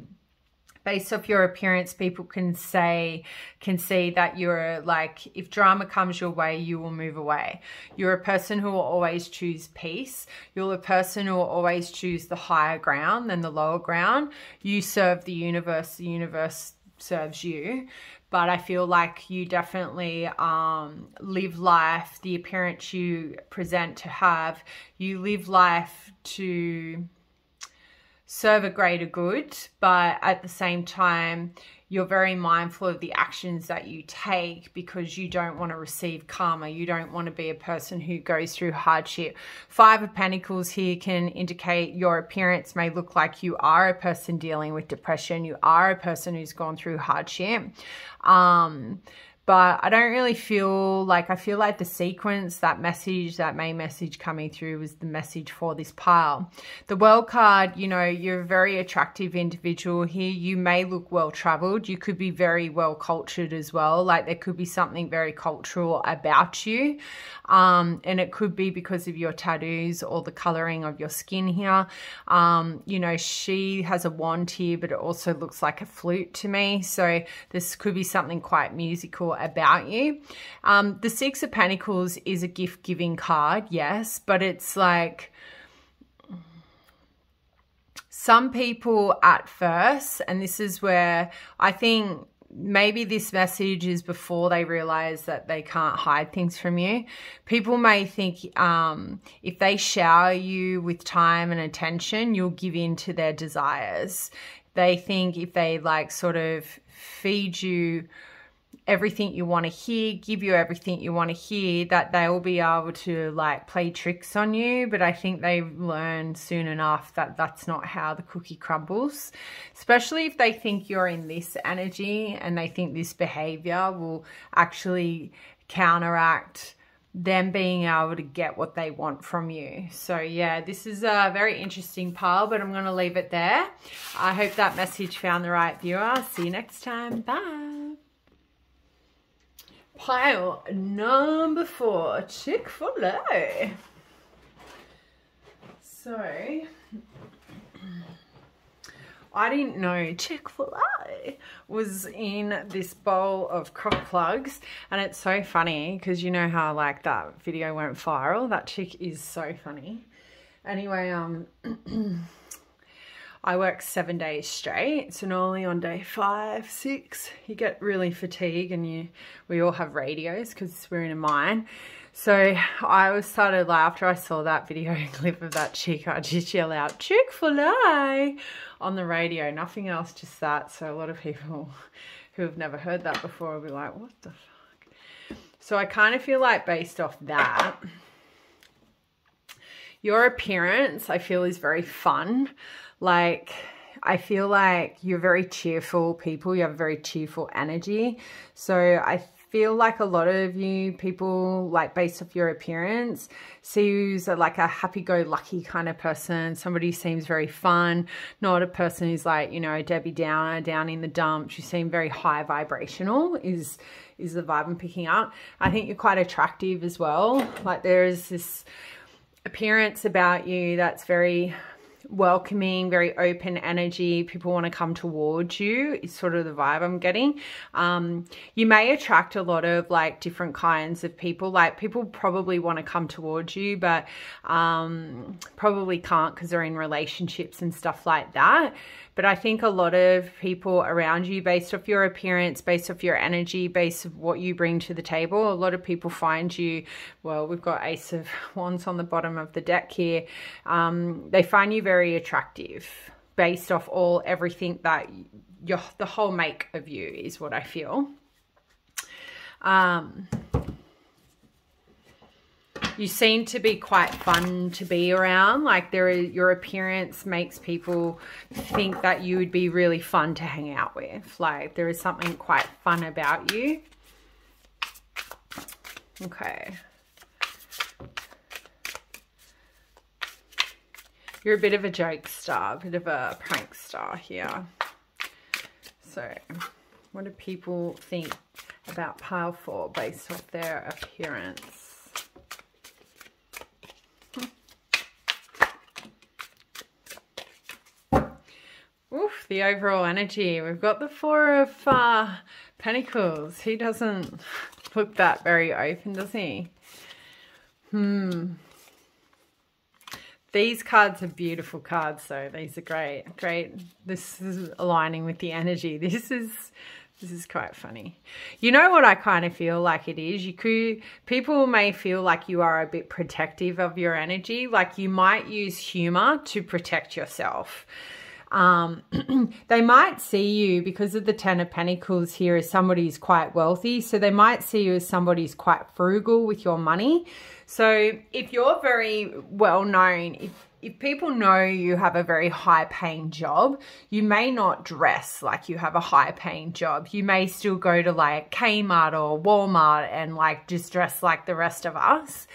based off your appearance, people can see that you're like, if drama comes your way, you will move away. You're a person who will always choose peace. You're a person who will always choose the higher ground than the lower ground. You serve the universe serves you. But I feel like you definitely live life, the appearance you present to have, you live life to serve a greater good, but at the same time, you're very mindful of the actions that you take because you don't want to receive karma. You don't want to be a person who goes through hardship. Five of Pentacles here can indicate your appearance may look like you are a person dealing with depression. You are a person who's gone through hardship. But I don't really feel like, I feel like the sequence, that message, that main message coming through was the message for this pile. The World card, you know, you're a very attractive individual here. You may look well traveled. You could be very well cultured as well. Like there could be something very cultural about you. And it could be because of your tattoos or the coloring of your skin here. You know, she has a wand here, but it also looks like a flute to me. So this could be something quite musical about you. The Six of Pentacles is a gift-giving card, yes, but it's like some people at first, and this is where I think maybe this message is before they realize that they can't hide things from you. People may think if they shower you with time and attention, you'll give in to their desires. They think if they like sort of feed you everything you want to hear, give you everything you want to hear, that they will be able to like play tricks on you. But I think they learn soon enough that that's not how the cookie crumbles, especially if they think you're in this energy and they think this behavior will actually counteract them being able to get what they want from you. So yeah, this is a very interesting pile, but I'm going to leave it there. I hope that message found the right viewer. See you next time. Bye. Pile number 4, Chick-fil-A. So, I didn't know Chick-fil-A was in this bowl of crock plugs. And it's so funny because you know how like that video went viral? That chick is so funny. Anyway, I work 7 days straight, so normally on day 5, 6, you get really fatigued, and we all have radios because we're in a mine. So I started like, after I saw that video clip of that chick, I just yell out Chick-fil-A on the radio, nothing else, just that. So a lot of people who have never heard that before will be like, what the fuck? So I kind of feel like based off that, your appearance I feel is very fun. Like, I feel like you're very cheerful people. You have very cheerful energy. So I feel like a lot of you people, like based off your appearance, see you as like a happy-go-lucky kind of person. Somebody who seems very fun, not a person who's like, you know, Debbie Downer, down in the dumps. You seem very high vibrational is the vibe I'm picking up. I think you're quite attractive as well. Like there is this appearance about you that's very welcoming, very open energy. People want to come towards you is sort of the vibe I'm getting. You may attract a lot of like different kinds of people. Like people probably want to come towards you, but probably can't because they're in relationships and stuff like that. But I think a lot of people around you, based off your appearance, based off your energy, based off what you bring to the table, a lot of people find you, well, we've got Ace of Wands on the bottom of the deck here. They find you very attractive based off everything that the whole make of you is what I feel. You seem to be quite fun to be around. Like your appearance makes people think that you would be really fun to hang out with. Like there is something quite fun about you. Okay. You're a bit of a jokester, a bit of a prankster here. So what do people think about pile 4 based off their appearance? Oof, the overall energy. We've got the 4 of Pentacles. He doesn't look that very open, does he? The These cards are beautiful cards, though. These are great. Great. This is aligning with the energy. This is quite funny. You know what I kind of feel like it is? People may feel like you are a bit protective of your energy. Like you might use humor to protect yourself. They might see you, because of the Ten of Pentacles here, as somebody who's quite wealthy. So they might see you as somebody who's quite frugal with your money. So if you're very well known, if people know you have a very high paying job, you may not dress like you have a high paying job. You may still go to like Kmart or Walmart and like just dress like the rest of us.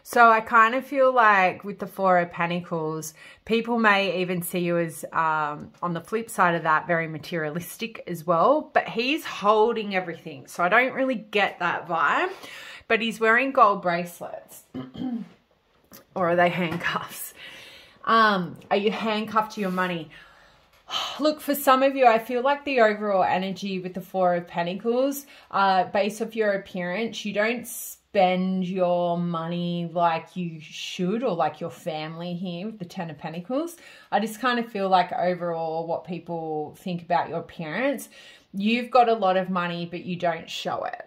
So I kind of feel like with the Four of Pentacles, people may even see you as, on the flip side of that, very materialistic as well. But he's holding everything. So I don't really get that vibe. But he's wearing gold bracelets. Or are they handcuffs? Are you handcuffed to your money? Look, for some of you, I feel like the overall energy with the Four of Pentacles, based off your appearance, you don't spend your money like you should, or like your family here with the Ten of Pentacles. I just kind of feel like overall what people think about your appearance, you've got a lot of money, but you don't show it.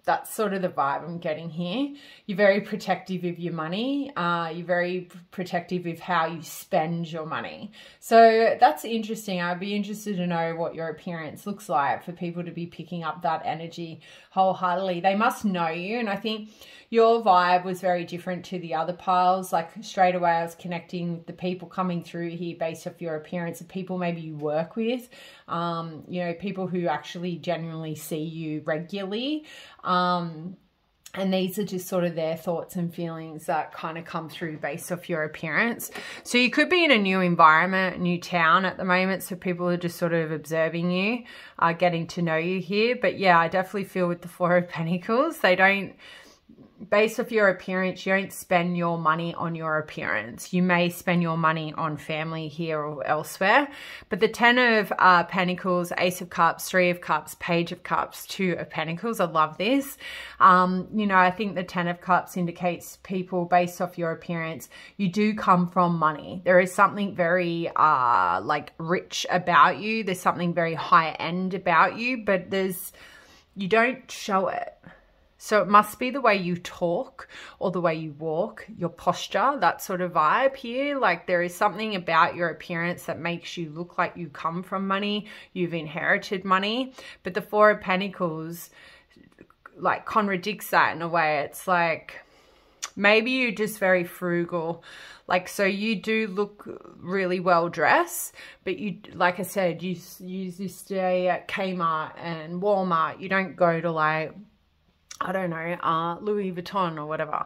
That's sort of the vibe I'm getting here. You're very protective of your money. You're very protective of how you spend your money. So that's interesting. I'd be interested to know what your appearance looks like for people to be picking up that energy wholeheartedly. They must know you. And I think your vibe was very different to the other piles. Like straight away, I was connecting with the people coming through here based off your appearance, of people maybe you work with, you know, people who actually genuinely see you regularly. And these are just sort of their thoughts and feelings that kind of come through based off your appearance. So you could be in a new environment, a new town at the moment. So people are just sort of observing you, getting to know you here. But yeah, I definitely feel with the Four of Pentacles, they don't, based off your appearance, you don't spend your money on your appearance. You may spend your money on family here or elsewhere. But the Ten of Pentacles, Ace of Cups, Three of Cups, Page of Cups, Two of Pentacles. I love this. You know, I think the Ten of Cups indicates people based off your appearance, you do come from money. There is something very like rich about you. There's something very high end about you, but you don't show it. So it must be the way you talk or the way you walk, your posture, that sort of vibe here. Like there is something about your appearance that makes you look like you come from money, you've inherited money. But the Four of Pentacles like contradicts that in a way. It's like maybe you're just very frugal. Like, so you do look really well dressed, but you, like I said, you stay at Kmart and Walmart. You don't go to like, I don't know, Louis Vuitton or whatever.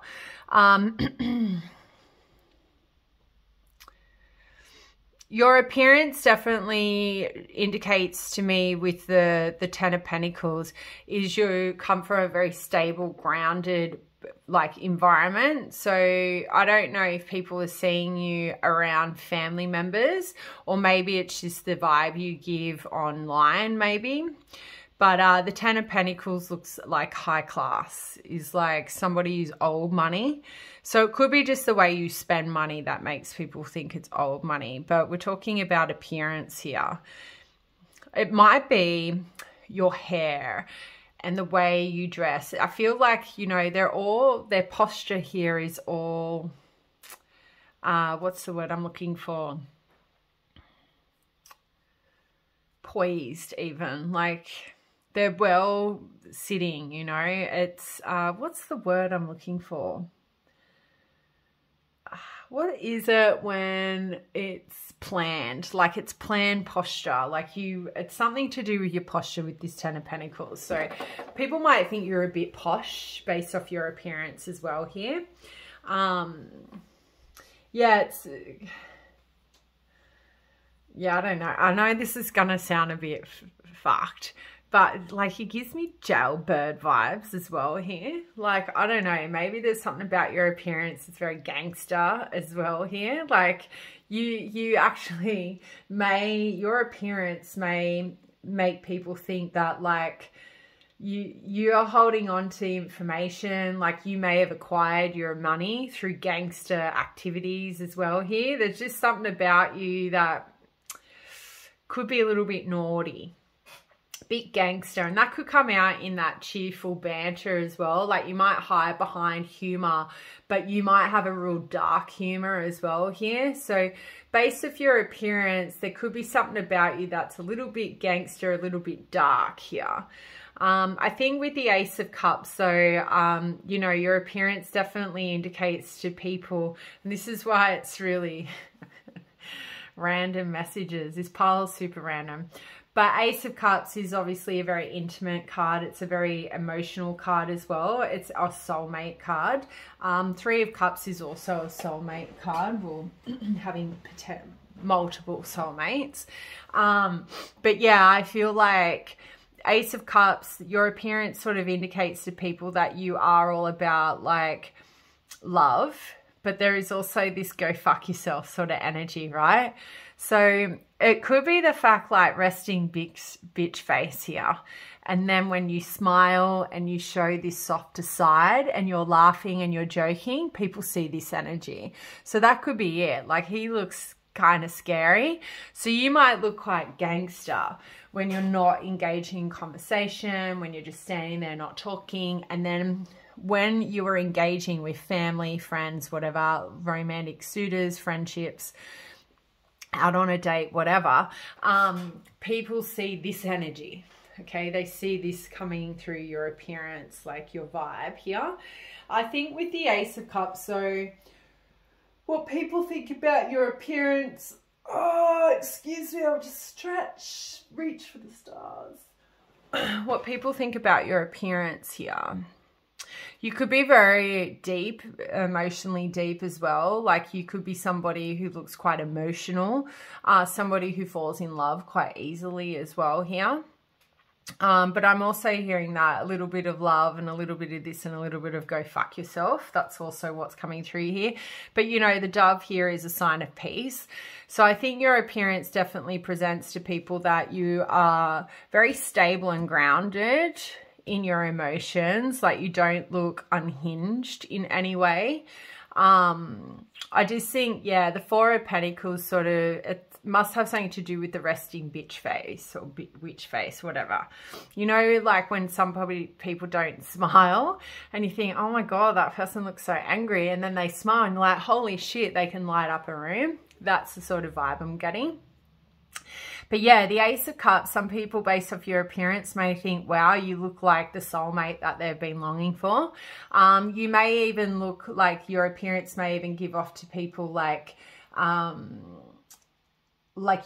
Your appearance definitely indicates to me with the Ten of Pentacles is you come from a very stable, grounded like environment. So I don't know if people are seeing you around family members, or maybe it's just the vibe you give online maybe. But the Ten of Pentacles looks like high class, is like somebody who's old money. So it could be just the way you spend money that makes people think it's old money. But we're talking about appearance here. It might be your hair and the way you dress. I feel like, you know, their posture here is all, what's the word I'm looking for? Poised even, like they're well sitting, you know. It's, what's the word I'm looking for? What is it when it's planned? Like it's planned posture. Like it's something to do with your posture with this Ten of Pentacles. So people might think you're a bit posh based off your appearance as well here. Yeah, I don't know. I know this is going to sound a bit fucked, but like it gives me jailbird vibes as well here. Like, I don't know, maybe there's something about your appearance that's very gangster as well here. Like you actually your appearance may make people think that like you are holding on to information. Like you may have acquired your money through gangster activities as well here. There's just something about you that could be a little bit naughty, bit gangster, and that could come out in that cheerful banter as well. Like you might hide behind humor, but you might have a real dark humor as well here. So based off your appearance, there could be something about you that's a little bit gangster, a little bit dark here. I think with the Ace of Cups, so, you know, your appearance definitely indicates to people, and this is why it's really random messages. This pile is super random. But Ace of Cups is obviously a very intimate card. It's a very emotional card as well. It's a soulmate card. Three of Cups is also a soulmate card. Well, having multiple soulmates. But yeah, I feel like Ace of Cups, your appearance sort of indicates to people that you are all about like love, but there is also this go fuck yourself sort of energy, right? So it could be the fact like resting bitch face here. And then when you smile and you show this softer side and you're laughing and you're joking, people see this energy. So that could be it. Like he looks kind of scary. So you might look quite gangster when you're not engaging in conversation, when you're just standing there not talking. And then when you are engaging with family, friends, whatever, romantic suitors, friendships, out on a date, whatever, people see this energy. Okay, they see this coming through your appearance, like your vibe here. I think with the Ace of Cups, so what people think about your appearance, oh, excuse me, I'll just stretch, reach for the stars. What people think about your appearance here. You could be very deep, emotionally deep as well. Like you could be somebody who looks quite emotional, somebody who falls in love quite easily as well here. But I'm also hearing that a little bit of love and a little bit of this and a little bit of go fuck yourself. That's also what's coming through here. But you know, the dove here is a sign of peace. So I think your appearance definitely presents to people that you are very stable and grounded in your emotions. Like you don't look unhinged in any way. I just think, yeah, the Four of Pentacles sort of, it must have something to do with the resting bitch face or witch face, whatever. You know, like when some people don't smile and you think, oh my God, that person looks so angry. And then they smile and you're like, holy shit, they can light up a room. That's the sort of vibe I'm getting. But yeah, the Ace of Cups, some people based off your appearance may think, wow, you look like the soulmate that they've been longing for. You may even look like your appearance may even give off to people like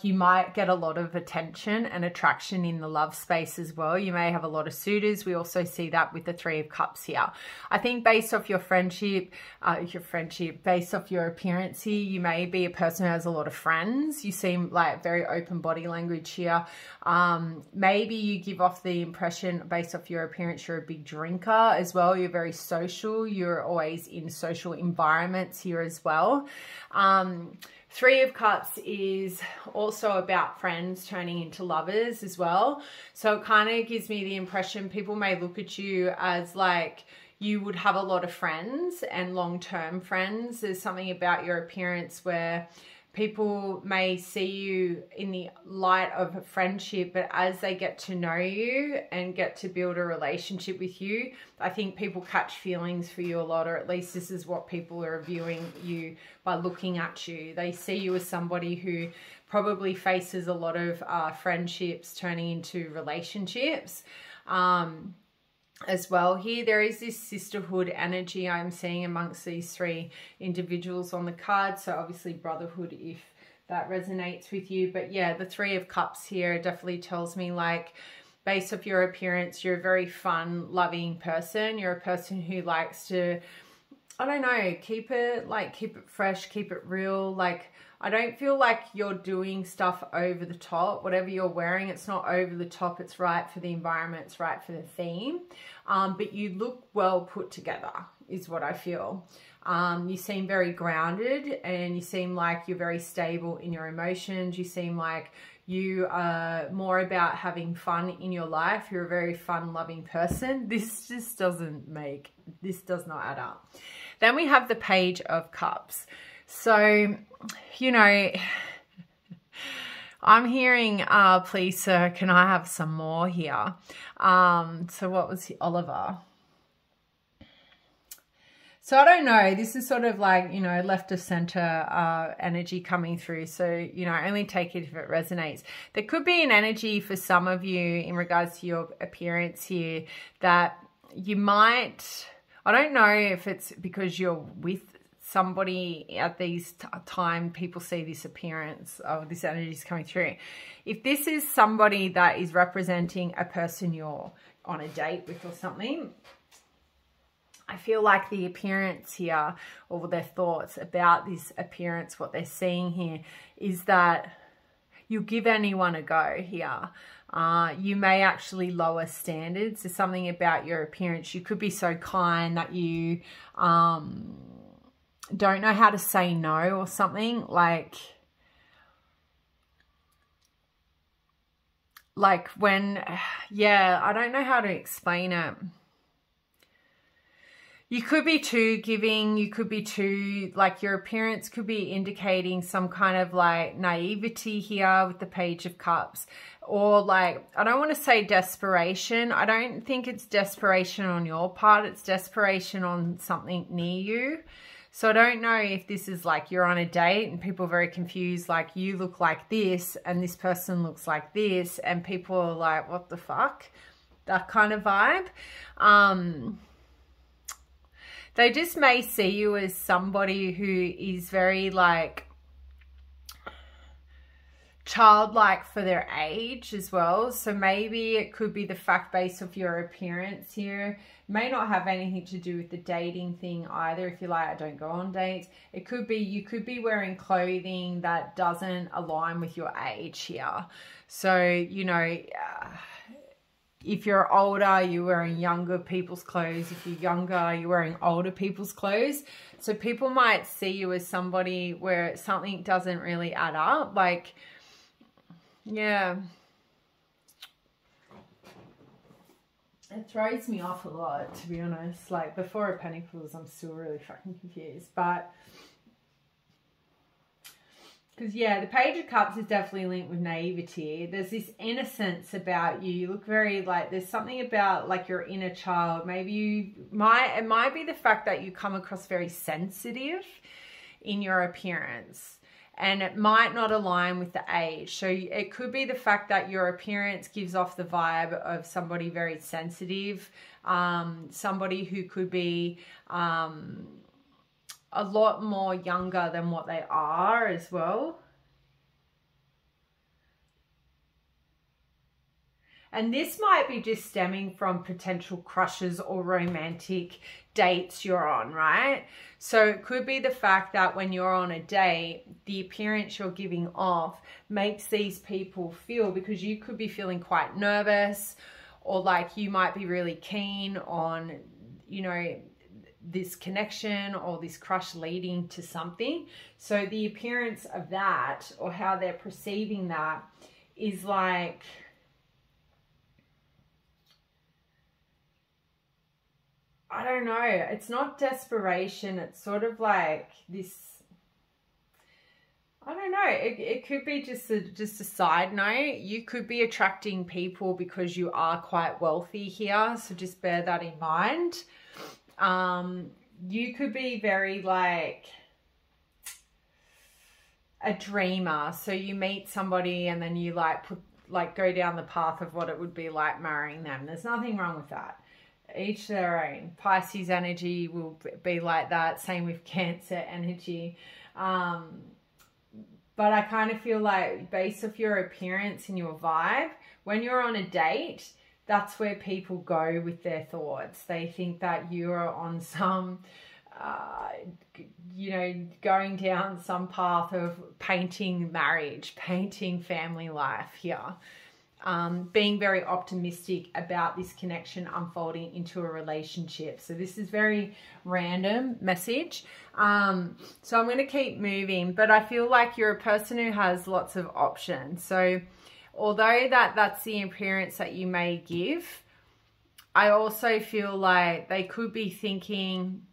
you might get a lot of attention and attraction in the love space as well. You may have a lot of suitors. We also see that with the Three of Cups here. I think based off your friendship, based off your appearance here, you may be a person who has a lot of friends. You seem like very open body language here. Maybe you give off the impression based off your appearance, you're a big drinker as well. You're very social. You're always in social environments here as well. Three of Cups is also about friends turning into lovers as well. So it kind of gives me the impression people may look at you as like you would have a lot of friends and long-term friends. There's something about your appearance where people may see you in the light of a friendship, but as they get to know you and get to build a relationship with you, I think people catch feelings for you a lot, or at least this is what people are viewing you by looking at you. They see you as somebody who probably faces a lot of friendships turning into relationships. As well here, there is this sisterhood energy I'm seeing amongst these three individuals on the card. So obviously brotherhood if that resonates with you. But yeah, the Three of Cups here definitely tells me like based off your appearance, you're a very fun, loving person. You're a person who likes to, I don't know, keep it fresh, keep it real. Like I don't feel like you're doing stuff over the top. Whatever you're wearing, it's not over the top. It's right for the environment. It's right for the theme. But you look well put together is what I feel. You seem very grounded, and you seem like you're very stable in your emotions. You seem like you are more about having fun in your life. You're a very fun-loving person. This does not add up. Then we have the Page of Cups. So, you know, I'm hearing, please, sir, can I have some more here? So what was Oliver? So I don't know, this is sort of like, you know, left of center energy coming through. So, you know, only take it if it resonates. There could be an energy for some of you in regards to your appearance here that you might, I don't know if it's because you're with somebody at these time, people see this appearance of this energy is coming through. If this is somebody that is representing a person you're on a date with or something, I feel like the appearance here, or their thoughts about this appearance, what they're seeing here, is that you'll give anyone a go here. You may actually lower standards. There's something about your appearance. You could be so kind that you don't know how to say no or something. Like when, yeah, I don't know how to explain it. You could be too giving, you could be too, like your appearance could be indicating some kind of like naivety here with the Page of Cups. Or like, I don't want to say desperation. I don't think it's desperation on your part. It's desperation on something near you. So I don't know if this is like you're on a date and people are very confused, like you look like this and this person looks like this, and people are like, what the fuck? That kind of vibe. They just may see you as somebody who is very like childlike for their age as well. So maybe it could be the fact base of your appearance here. It may not have anything to do with the dating thing either. If you're like, I don't go on dates. It could be, you could be wearing clothing that doesn't align with your age here. So, you know, if you're older, you're wearing younger people's clothes. If you're younger, you're wearing older people's clothes. So people might see you as somebody where something doesn't really add up. Like, yeah. It throws me off a lot, to be honest. Like, the Four of Pentacles, I'm still really fucking confused. But because, yeah, the Page of Cups is definitely linked with naivety. There's this innocence about you. You look very, like, there's something about, like, your inner child. Maybe it might be the fact that you come across very sensitive in your appearance. And it might not align with the age. So it could be the fact that your appearance gives off the vibe of somebody very sensitive. Somebody who could be a lot more younger than what they are as well. And this might be just stemming from potential crushes or romantic dates you're on, right? So it could be the fact that when you're on a date, the appearance you're giving off makes these people feel, because you could be feeling quite nervous, or like you might be really keen on, you know, this connection or this crush leading to something. So the appearance of that, or how they're perceiving that, is like, I don't know, it's not desperation, it's sort of like this, I don't know, it could be just a side note. You could be attracting people because you are quite wealthy here, so just bear that in mind. You could be very like a dreamer, so you meet somebody and then you go down the path of what it would be like marrying them. There's nothing wrong with that. Each their own. Pisces energy will be like that. Same with Cancer energy. But I kind of feel like, based off your appearance and your vibe, when you're on a date, that's where people go with their thoughts. They think that you're on some, you know, going down some path of painting marriage, painting family life here. being very optimistic about this connection unfolding into a relationship. So this is very random message. So I'm going to keep moving, but I feel like you're a person who has lots of options. So although that's the appearance that you may give, I also feel like they could be thinking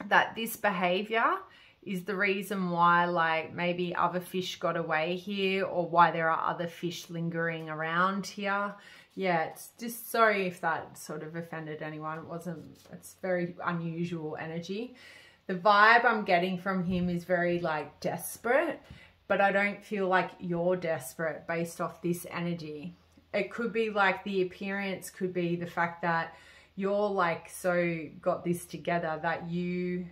that this behavior is the reason why, like, maybe other fish got away here, or why there are other fish lingering around here. Yeah, it's just, sorry if that sort of offended anyone. It's very unusual energy. The vibe I'm getting from him is very, like, desperate, but I don't feel like you're desperate based off this energy. It could be like the appearance could be the fact that you're, like, so got this together that you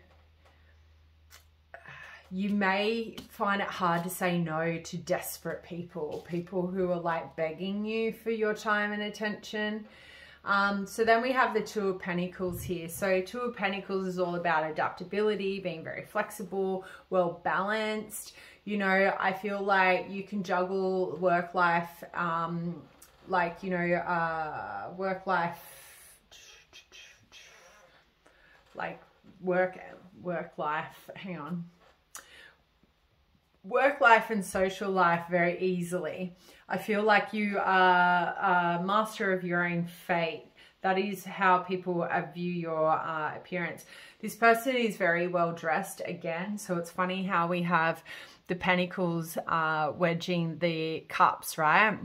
may find it hard to say no to desperate people who are, like, begging you for your time and attention. So then we have the Two of Pentacles here. So Two of Pentacles is all about adaptability, being very flexible, well balanced. You know, I feel like you can juggle work life, work life, like work life, hang on. Work life and social life very easily. I feel like you are a master of your own fate. That is how people view your appearance. This person is very well dressed again. So it's funny how we have the Pentacles wedging the Cups, right?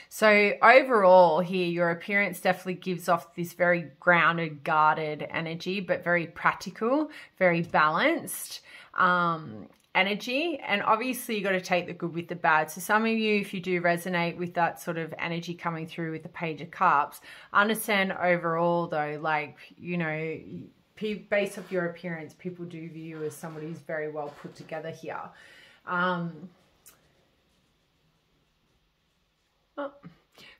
So overall here, your appearance definitely gives off this very grounded, guarded energy, but very practical, very balanced energy. And obviously you got to take the good with the bad. So some of you, if you do resonate with that sort of energy coming through with the Page of Cups, understand overall though, like, you know, based off your appearance, people do view you as somebody who's very well put together here.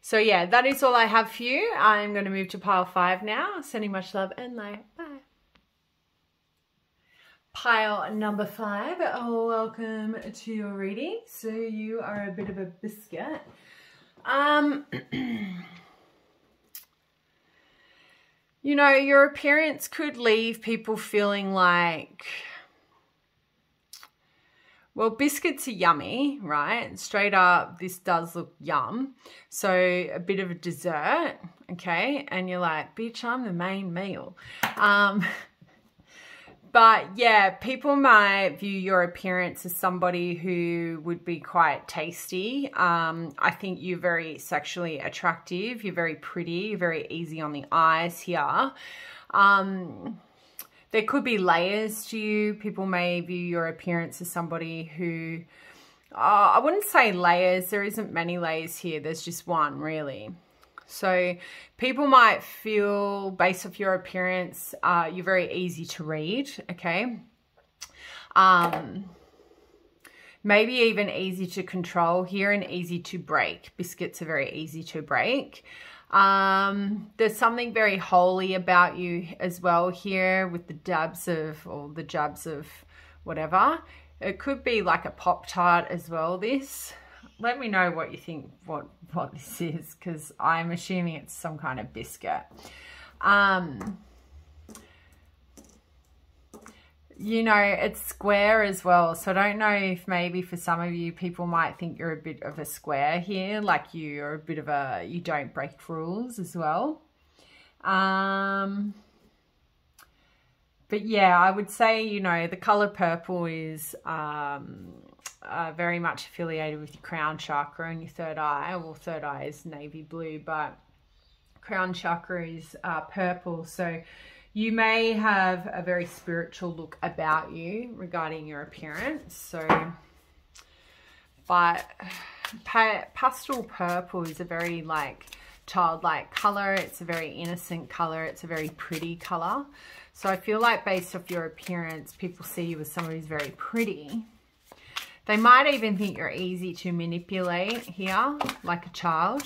So yeah, that is all I have for you. I'm going to move to pile 5 now. Sending much love and light. Bye. Pile number 5, welcome to your reading. So you are a bit of a biscuit. You know, your appearance could leave people feeling like, well, biscuits are yummy, right? Straight up, this does look yum. So a bit of a dessert, okay? And you're like, bitch, I'm the main meal. But yeah, people might view your appearance as somebody who would be quite tasty. I think you're very sexually attractive. You're very pretty. You're very easy on the eyes here. There could be layers to you. People may view your appearance as somebody who, I wouldn't say layers. There isn't many layers here. There's just one, really. So people might feel, based off your appearance, you're very easy to read, okay? Maybe even easy to control here and easy to break. Biscuits are very easy to break. There's something very holy about you as well here with the dabs of, or the jabs of whatever. It could be like a Pop-Tart as well, this. Let me know what you think, what this is, because I'm assuming it's some kind of biscuit. You know, it's square as well. So I don't know if maybe for some of you, people might think you're a bit of a square here, like you're a bit of a, you don't break rules as well. But yeah, I would say, you know, the color purple is very much affiliated with your crown chakra and your third eye. Well, third eye is navy blue, but crown chakra is purple. So you may have a very spiritual look about you regarding your appearance. So, but pastel purple is a very like childlike color. It's a very innocent color. It's a very pretty color. So I feel like based off your appearance, people see you as somebody who's very pretty. They might even think you're easy to manipulate here, like a child.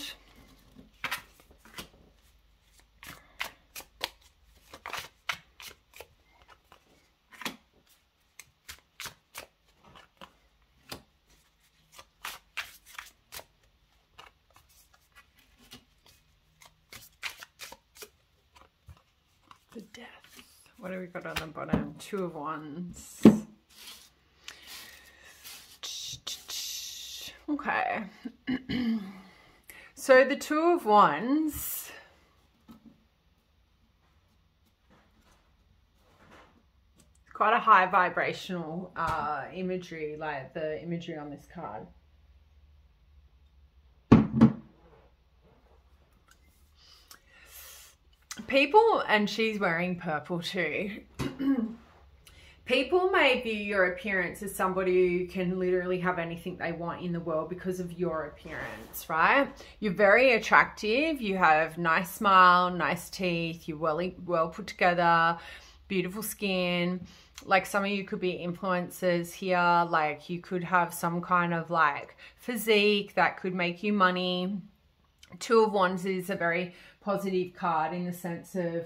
What have we got on the bottom? Two of Wands. Okay. So the Two of Wands, quite a high vibrational imagery, like the imagery on this card. People, and she's wearing purple too. People may view your appearance as somebody who can literally have anything they want in the world because of your appearance, right? You're very attractive. You have nice smile, nice teeth. You're well put together, beautiful skin. Like some of you could be influencers here. Like you could have some kind of like physique that could make you money. Two of Wands is a very positive card in the sense of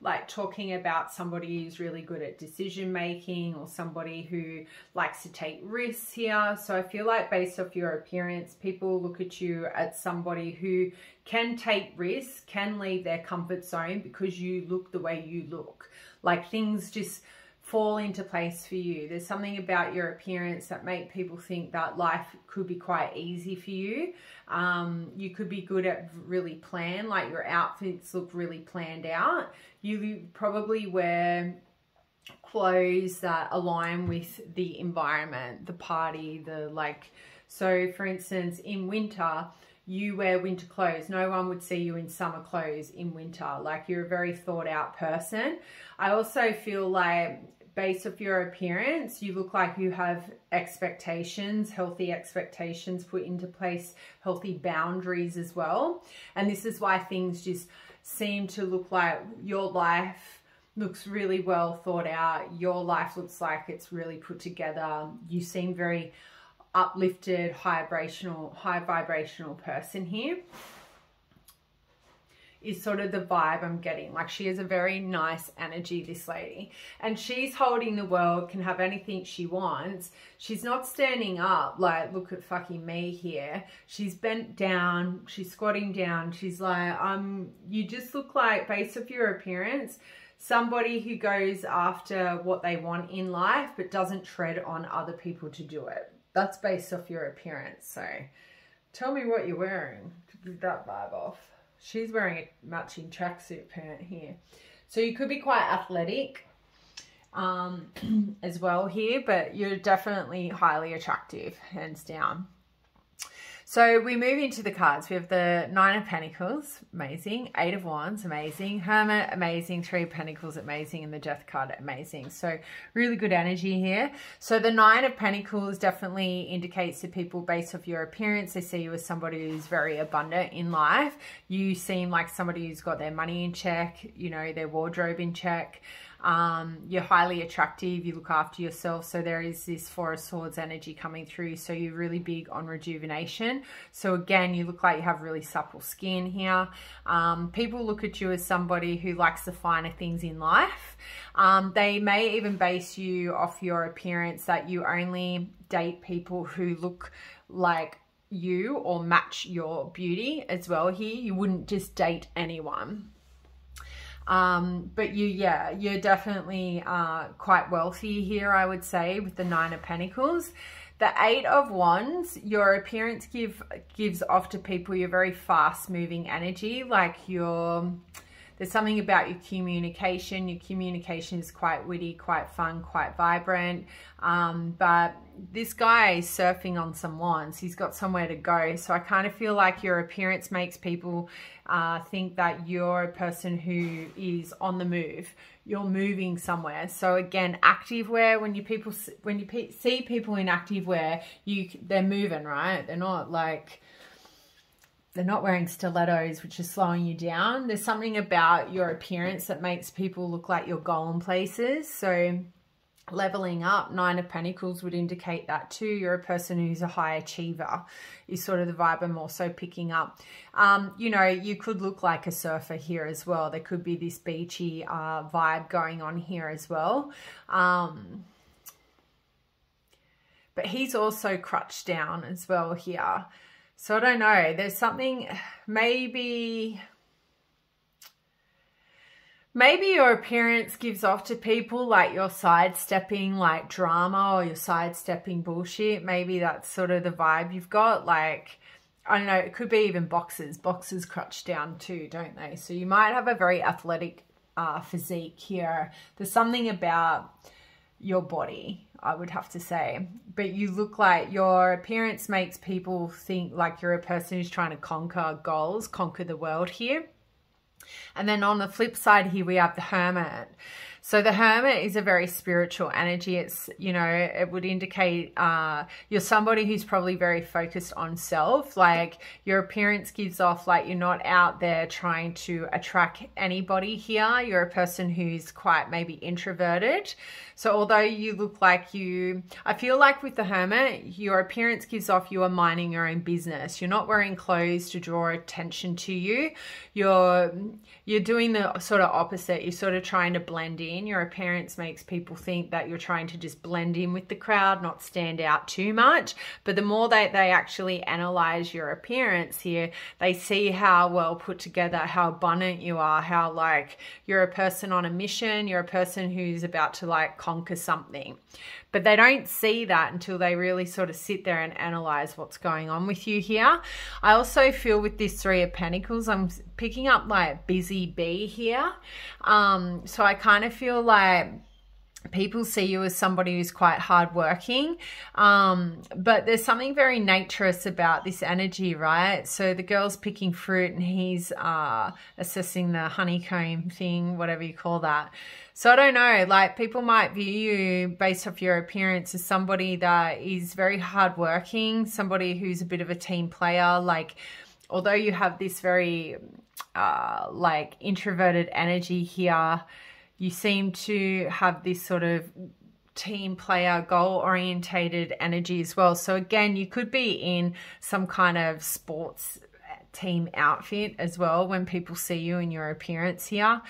like talking about somebody who's really good at decision making or somebody who likes to take risks here. So I feel like based off your appearance, people look at you as somebody who can take risks, can leave their comfort zone because you look the way you look. Like things just fall into place for you. There's something about your appearance that make people think that life could be quite easy for you. You could be good at really plan, like your outfits look really planned out. You probably wear clothes that align with the environment, the party, the like. So for instance, in winter, you wear winter clothes. No one would see you in summer clothes in winter. Like you're a very thought out person. I also feel like based off your appearance, you look like you have expectations, healthy expectations put into place, healthy boundaries as well. And this is why things just seem to look like your life looks really well thought out. Your life looks like it's really put together. You seem very uplifted, high vibrational person here is sort of the vibe I'm getting. Like she has a very nice energy, this lady, and she's holding the world, can have anything she wants. She's not standing up like, look at fucking me here. She's bent down, she's squatting down. She's like, you just look like, based off your appearance, somebody who goes after what they want in life but doesn't tread on other people to do it. That's based off your appearance. So tell me what you're wearing to give that vibe off. She's wearing a matching tracksuit pant here. So you could be quite athletic as well here, but you're definitely highly attractive, hands down. So we move into the cards. We have the Nine of Pentacles, amazing. Eight of Wands, amazing. Hermit, amazing. Three of Pentacles, amazing. And the Death card, amazing. So really good energy here. So the Nine of Pentacles definitely indicates to people based off your appearance, they see you as somebody who's very abundant in life. You seem like somebody who's got their money in check, you know, their wardrobe in check. You're highly attractive, you look after yourself. So there is this Four of Swords energy coming through. So you're really big on rejuvenation. So again, you look like you have really supple skin here. People look at you as somebody who likes the finer things in life. They may even base you off your appearance, that you only date people who look like you or match your beauty as well here. You wouldn't just date anyone. But you're definitely quite wealthy here, I would say, with the Nine of Pentacles. The Eight of Wands, your appearance gives off to people you're very fast moving energy. Like there's something about your communication. Your communication is quite witty, quite fun, quite vibrant. But this guy is surfing on some wands. He's got somewhere to go. So I kind of feel like your appearance makes people think that you're a person who is on the move. You're moving somewhere. So again, activewear, when you see people in activewear, they're moving, right? They're not wearing stilettos, which is slowing you down. There's something about your appearance that makes people look like you're going places. So leveling up, Nine of Pentacles would indicate that too. You're a person who's a high achiever, is sort of the vibe I'm also picking up. You know, you could look like a surfer here as well. There could be this beachy vibe going on here as well. But he's also crutched down as well here. So I don't know, there's something, maybe Maybe your appearance gives off to people like you're sidestepping like drama, or you're sidestepping bullshit. Maybe that's sort of the vibe you've got. Like, I don't know, it could be even boxers. Boxers crutch down too, don't they? So you might have a very athletic physique here. There's something about your body, I would have to say. But you look like, your appearance makes people think like you're a person who's trying to conquer goals, conquer the world here. And then on the flip side here, we have the Hermit. So the Hermit is a very spiritual energy. It's, you know, it would indicate you're somebody who's probably very focused on self. Like, your appearance gives off like you're not out there trying to attract anybody here. You're a person who's quite maybe introverted. So although you look like I feel like with the Hermit, your appearance gives off you are minding your own business. You're not wearing clothes to draw attention to you. You're doing the sort of opposite. You're sort of trying to blend in. Your appearance makes people think that you're trying to just blend in with the crowd, not stand out too much. But the more they actually analyze your appearance here, they see how well put together, how abundant you are, how like you're a person on a mission. You're a person who's about to like conquer something. But they don't see that until they really sort of sit there and analyze what's going on with you here. I also feel with this Three of Pentacles, I'm picking up like busy bee here. So I kind of feel like people see you as somebody who's quite hardworking, but there's something very naturous about this energy, right? So the girl's picking fruit and he's assessing the honeycomb thing, whatever you call that. So I don't know, like people might view you based off your appearance as somebody that is very hardworking, somebody who's a bit of a team player. Like, although you have this very like introverted energy here, you seem to have this sort of team player, goal-orientated energy as well. So again, you could be in some kind of sports team outfit as well when people see you in your appearance here.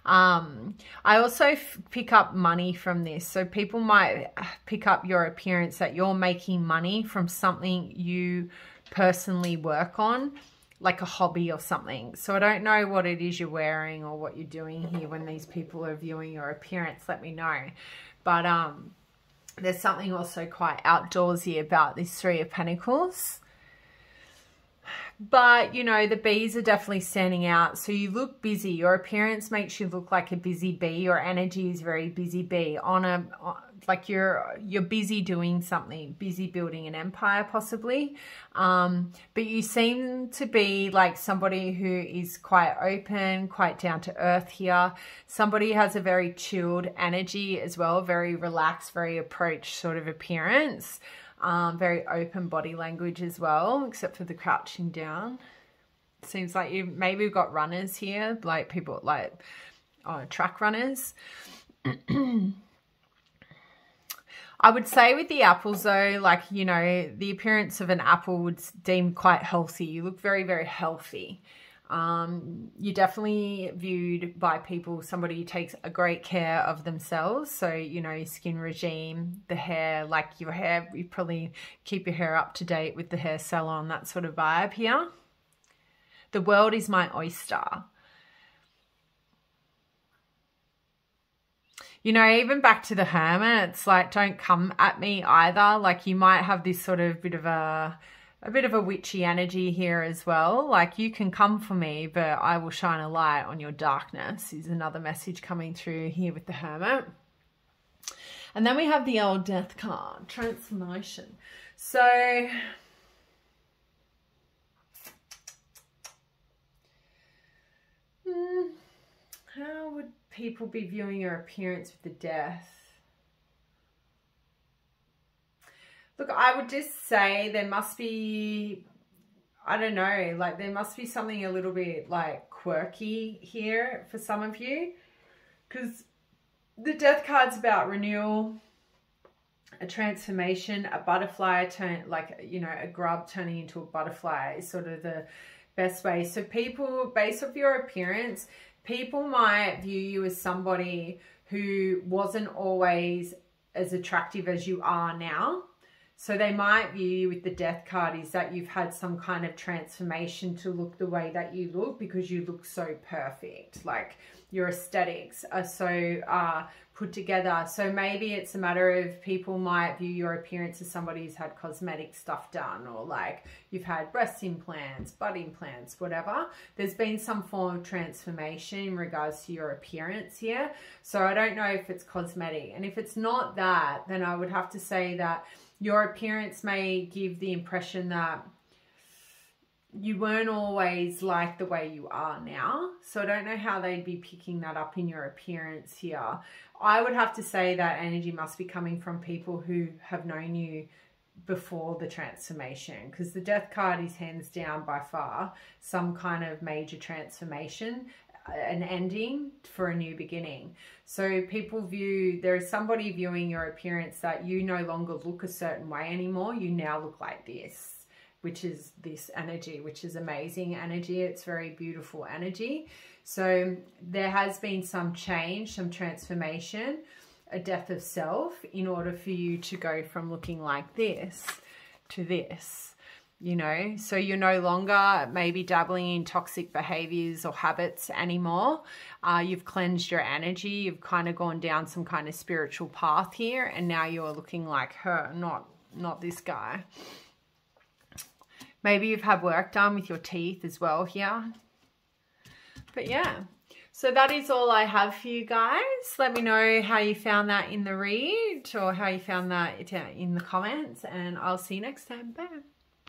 I also pick up money from this. So people might pick up your appearance that you're making money from something you personally work on, like a hobby or something. So I don't know what it is you're wearing or what you're doing here when these people are viewing your appearance. Let me know. But there's something also quite outdoorsy about this Three of Pentacles. But, you know, the bees are definitely standing out. So you look busy. Your appearance makes you look like a busy bee. Your energy is very busy bee. Like you're busy doing something, busy building an empire possibly. But you seem to be like somebody who is quite open, quite down to earth here. Somebody who has a very chilled energy as well, very relaxed, very approach sort of appearance. Very open body language as well, except for the crouching down. Seems like maybe we've got runners here, like people like track runners. I would say with the apples though, like, you know, the appearance of an apple would deem quite healthy. You look very, very healthy. You're definitely viewed by people, somebody who takes a great care of themselves. So, you know, skin regime, the hair, like your hair, you probably keep your hair up to date with the hair salon, that sort of vibe here. The world is my oyster. You know, even back to the Hermit, it's like, don't come at me either. Like you might have this sort of bit of a witchy energy here as well. Like you can come for me, but I will shine a light on your darkness is another message coming through here with the Hermit. And then we have the old Death card, transformation. So how would people be viewing your appearance with the Death? Look, I would just say there must be, I don't know, like there must be something a little bit like quirky here for some of you, because the Death card's about renewal, a transformation, a butterfly like, you know, a grub turning into a butterfly is sort of the best way. So people, based off your appearance, people might view you as somebody who wasn't always as attractive as you are now. So they might view you with the Death card is that you've had some kind of transformation to look the way that you look because you look so perfect. Like your aesthetics are so put together. So maybe it's a matter of people might view your appearance as somebody who's had cosmetic stuff done, or like you've had breast implants, butt implants, whatever. There's been some form of transformation in regards to your appearance here. So I don't know if it's cosmetic. And if it's not that, then I would have to say that your appearance may give the impression that you weren't always like the way you are now. So I don't know how they'd be picking that up in your appearance here. I would have to say that energy must be coming from people who have known you before the transformation, because the Death card is hands down by far some kind of major transformation, an ending for a new beginning. So people view, there is somebody viewing your appearance that you no longer look a certain way anymore. You now look like this, which is this energy, which is amazing energy. It's very beautiful energy. So there has been some change, some transformation, a death of self in order for you to go from looking like this to this. You know, so you're no longer maybe dabbling in toxic behaviors or habits anymore. You've cleansed your energy. You've kind of gone down some kind of spiritual path here, and now you're looking like her, not this guy. Maybe you've had work done with your teeth as well here. But yeah, so that is all I have for you guys. Let me know how you found that in the read, or how you found that in the comments, and I'll see you next time. Bye.